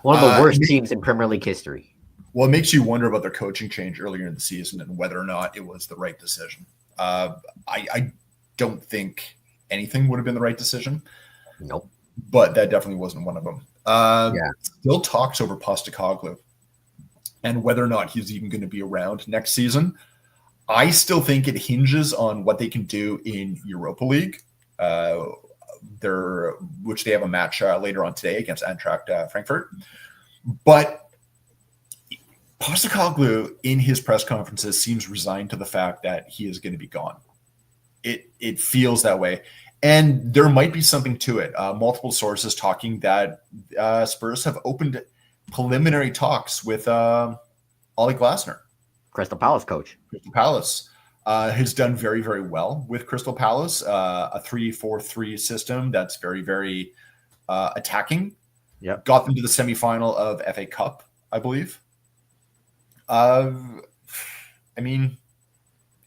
One of the worst teams in Premier League history. Well, it makes you wonder about their coaching change earlier in the season and whether or not it was the right decision. I don't think anything would have been the right decision. Nope. But that definitely wasn't one of them. Still talks over Postecoglou and whether or not he's even going to be around next season. I still think it hinges on what they can do in Europa League, which they have a match later on today against Eintracht Frankfurt. But Postecoglou, in his press conferences, seems resigned to the fact that he is going to be gone. It feels that way. And there might be something to it. Multiple sources talking that Spurs have opened preliminary talks with Ole Glasner. Crystal Palace coach. Crystal Palace has done very, very well with Crystal Palace. A 3-4-3 system that's very, very attacking. Yep. Got them to the semifinal of FA Cup, I believe.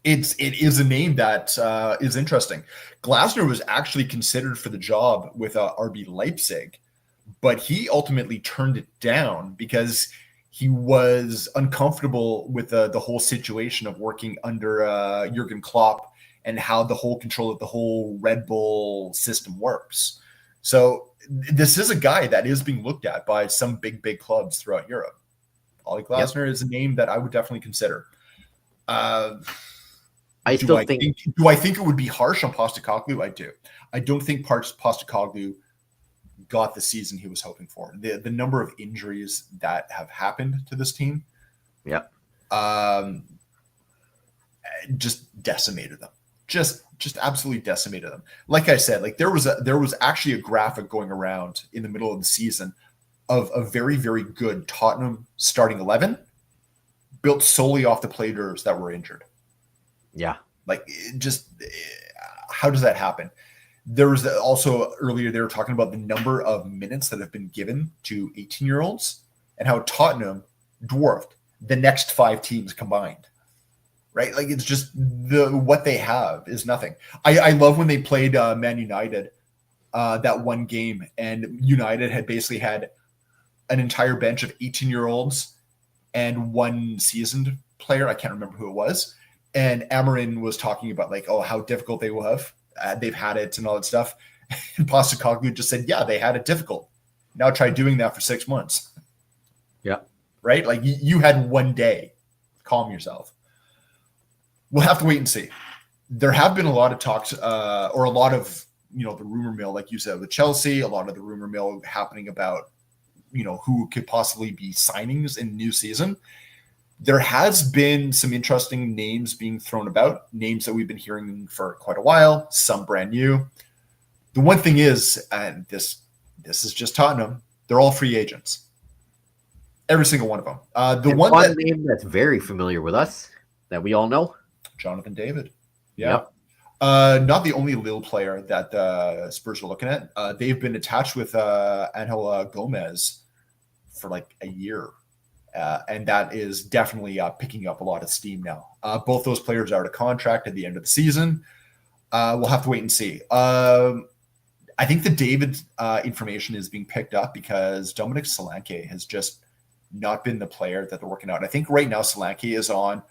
It is a name that is interesting. Glasner was actually considered for the job with RB Leipzig, but he ultimately turned it down because he was uncomfortable with the whole situation of working under Jurgen Klopp and how the whole control of the whole Red Bull system works. So this is a guy that is being looked at by some big, big clubs throughout Europe. Ole Glasner is a name that I would definitely consider. Do I think it would be harsh on Postecoglou? I do. I don't think Postecoglou got the season he was hoping for. The number of injuries that have happened to this team, just decimated them. Just absolutely decimated them. Like I said, like there was actually a graphic going around in the middle of the season of a very, very good Tottenham starting 11 built solely off the players that were injured. Yeah. Like, how does that happen? There was also earlier, they were talking about the number of minutes that have been given to 18-year-olds and how Tottenham dwarfed the next 5 teams combined. Right? Like, it's just what they have is nothing. I love when they played Man United that one game, and United had basically had an entire bench of 18-year-olds and one seasoned player. I can't remember who it was. And Amarin was talking about, like, oh, how difficult they will have. They've had it and all that stuff. And Postecoglou just said, yeah, they had it difficult. Now try doing that for 6 months. Yeah. Right? Like, you had one day. Calm yourself. We'll have to wait and see. There have been a lot of talks, or a lot of, the rumor mill, like you said, with Chelsea, a lot of the rumor mill happening about, who could possibly be signings in the new season. There has been some interesting names being thrown about, names that we've been hearing for quite a while, some brand new. The one thing is, and this is just Tottenham, they're all free agents. Every single one of them. The one name that's very familiar with us that we all know, Jonathan David. Yeah. Yep. Not the only Lille player that the Spurs are looking at. They've been attached with Angel Gomez for like a year. And that is definitely picking up a lot of steam now. Both those players are out of contract at the end of the season. We'll have to wait and see. I think the David information is being picked up because Dominic Solanke has just not been the player that they're working out. I think right now Solanke is on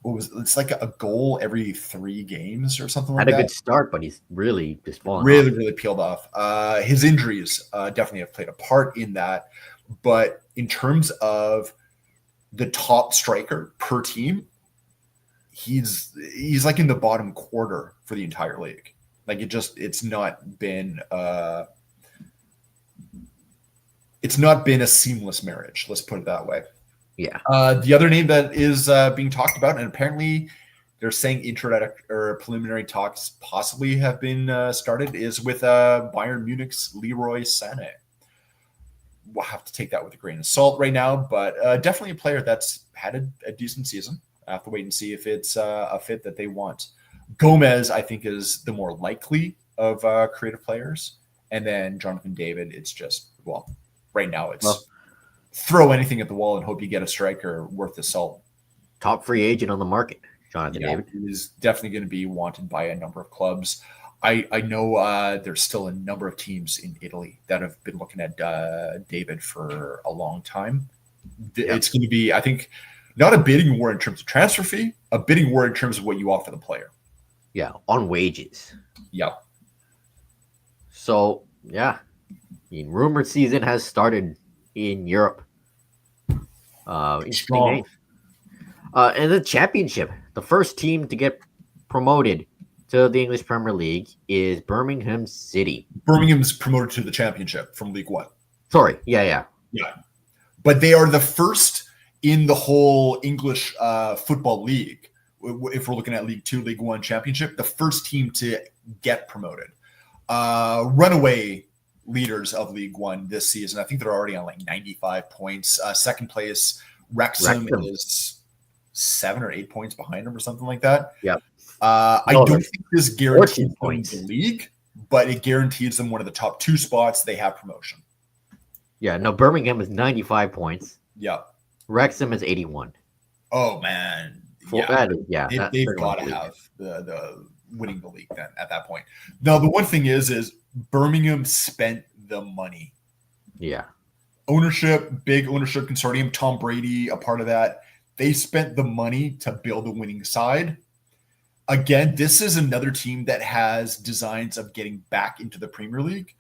it's like a goal every 3 games or something like that. Had a good start, but he's really just fallen really, off. Really peeled off. His injuries definitely have played a part in that. But in terms of the top striker per team, he's like in the bottom quarter for the entire league. Like, it's not been a seamless marriage. Let's put it that way. Yeah. The other name that is being talked about, and apparently they're saying preliminary talks possibly have been started, is with Bayern Munich's Leroy Sané. We'll have to take that with a grain of salt right now, but definitely a player that's had a decent season. I have to wait and see if it's a fit that they want. Gomez, I think, is the more likely of creative players. And then Jonathan David, it's just, right now it's throw anything at the wall and hope you get a striker worth the salt. Top free agent on the market, Jonathan David. He is definitely going to be wanted by a number of clubs. I know there's still a number of teams in Italy that have been looking at David for a long time. It's going to be, I think, not a bidding war in terms of transfer fee, a bidding war in terms of what you offer the player. Yeah, on wages. Yep. So, yeah, rumor season has started in Europe. Strong. And the championship, the first team to get promoted to the English Premier League is Birmingham City. Birmingham's promoted to the championship from League One. Sorry. Yeah. But they are the first in the whole English football league. If we're looking at League Two, League One championship, the first team to get promoted. Runaway leaders of League One this season. I think they're already on like 95 points. Second place, Wrexham is 7 or 8 points behind them or something like that. Yeah. I don't think this guarantees them the league, but it guarantees them one of the top 2 spots. They have promotion. Yeah, no, Birmingham is 95 points. Yeah. Wrexham is 81. Oh, man. They've got to have the winning the league then at that point. Now, the one thing is Birmingham spent the money. Yeah. Big ownership consortium, Tom Brady, a part of that. They spent the money to build a winning side. Again, this is another team that has designs of getting back into the Premier League.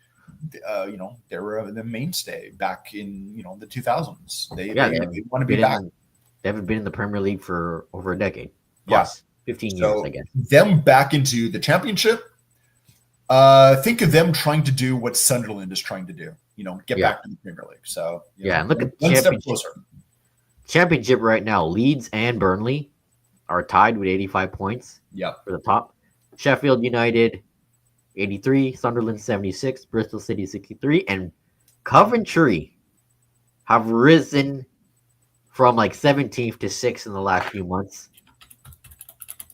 They were the mainstay back in, the 2000s. They want to be back. They haven't been in the Premier League for over a decade. Plus 15 years, I guess. Them back into the championship. Think of them trying to do what Sunderland is trying to do. Get back to the Premier League. So and look at the championship right now. Leeds and Burnley are tied with 85 points. Yeah, for the top. Sheffield United, 83, Sunderland 76, Bristol City 63, and Coventry have risen from like 17th to 6th in the last few months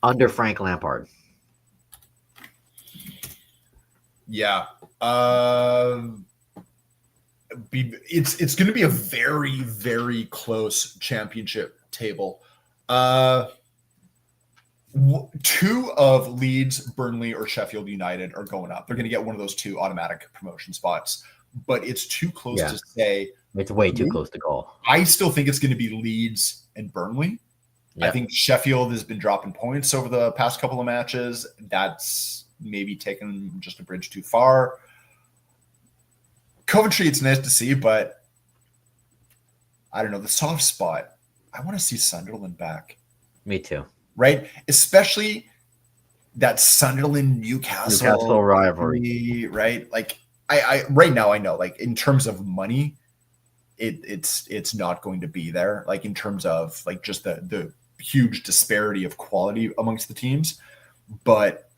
under Frank Lampard. Yeah. It's going to be a very, very close championship table. Two of Leeds, Burnley, or Sheffield United are going up. They're going to get one of those two automatic promotion spots, but it's too close to say. It's way too close to call. I still think it's going to be Leeds and Burnley. Yep. I think Sheffield has been dropping points over the past couple of matches. That's maybe taken just a bridge too far. Coventry, it's nice to see, but I don't know. The soft spot, I want to see Sunderland back. Me too. Right? Especially that Sunderland-Newcastle rivalry. Right? Like, I right now I know, like, in terms of money, it's not going to be there. Like, in terms of like just the huge disparity of quality amongst the teams. But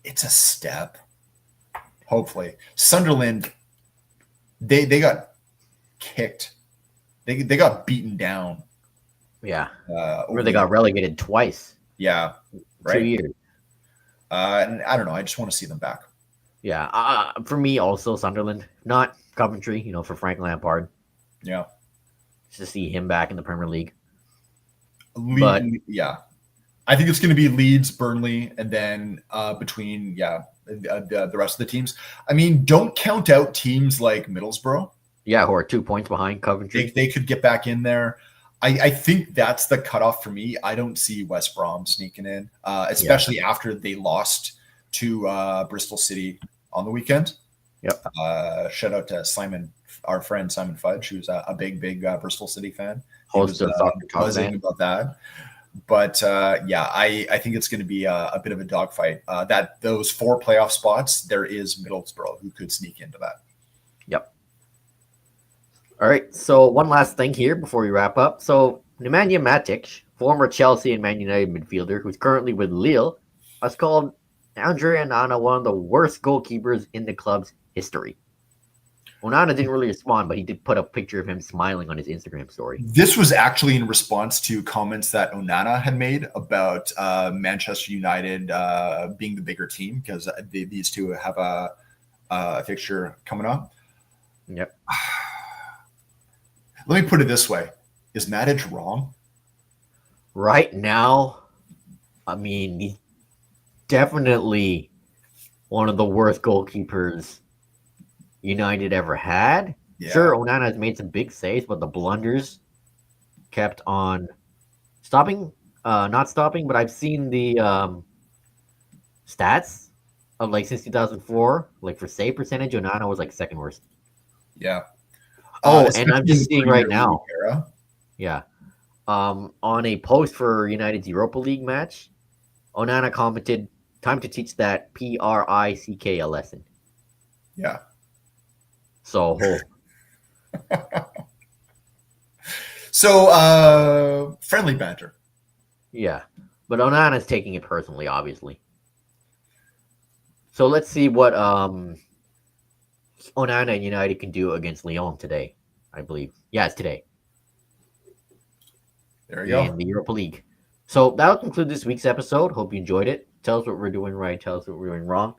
it's a step. Hopefully. Sunderland, they got kicked. They got beaten down. Yeah. Or they got relegated twice. Yeah. Right. 2 years. And I don't know. I just want to see them back. Yeah. For me, also Sunderland, not Coventry, for Frank Lampard. Yeah. Just to see him back in the Premier League. Yeah. I think it's going to be Leeds, Burnley, and then between, the rest of the teams. I mean, don't count out teams like Middlesbrough. Yeah, who are 2 points behind Coventry. They could get back in there. I think that's the cutoff for me. I don't see West Brom sneaking in, especially after they lost to Bristol City on the weekend. Yep. Shout out to Simon, our friend Simon Fudge, who's a big Bristol City fan. Host of Soccer Talk buzzing about that. But I think it's going to be a bit of a dogfight. That those 4 playoff spots, there is Middlesbrough who could sneak into that. Yep. All right, so one last thing here before we wrap up. So Nemanja Matic, former Chelsea and Man United midfielder, who's currently with Lille, has called Andre Onana one of the worst goalkeepers in the club's history. Onana didn't really respond, but he did put a picture of him smiling on his Instagram story. This was actually in response to comments that Onana had made about Manchester United being the bigger team because these two have a fixture coming up. Yep. Let me put it this way. Is Matic wrong? Right now, I mean, he's definitely one of the worst goalkeepers United ever had. Yeah. Sure, Onana has made some big saves, but the blunders kept on not stopping, but I've seen the stats of like since 2004, like for save percentage, Onana was like second worst. Yeah. And I'm just seeing right now. Yeah. On a post for United's Europa League match, Onana commented, "Time to teach that PRICK a lesson." Yeah. So, friendly banter. Yeah. But Onana's taking it personally, obviously. So let's see what Onana and United can do against Lyon today, I believe. Yeah, it's today. There you go. In the Europa League. So that'll conclude this week's episode. Hope you enjoyed it. Tell us what we're doing right. Tell us what we're doing wrong.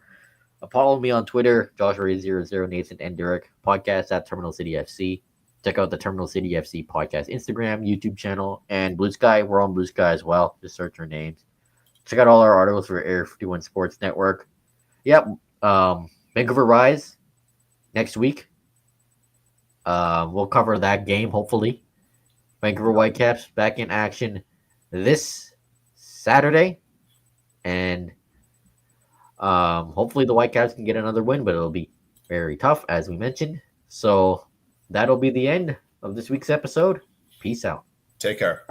Follow me on Twitter, JoshuaRay00, Nathan and Derek. Podcast at Terminal City FC. Check out the Terminal City FC podcast Instagram, YouTube channel, and Blue Sky. We're on Blue Sky as well. Just search our names. Check out all our articles for Area 51 Sports Network. Yep. Vancouver Rise next week. We'll cover that game, hopefully. Vancouver Whitecaps back in action this Saturday. And hopefully the Whitecaps can get another win, but it'll be very tough, as we mentioned. So that'll be the end of this week's episode. Peace out. Take care.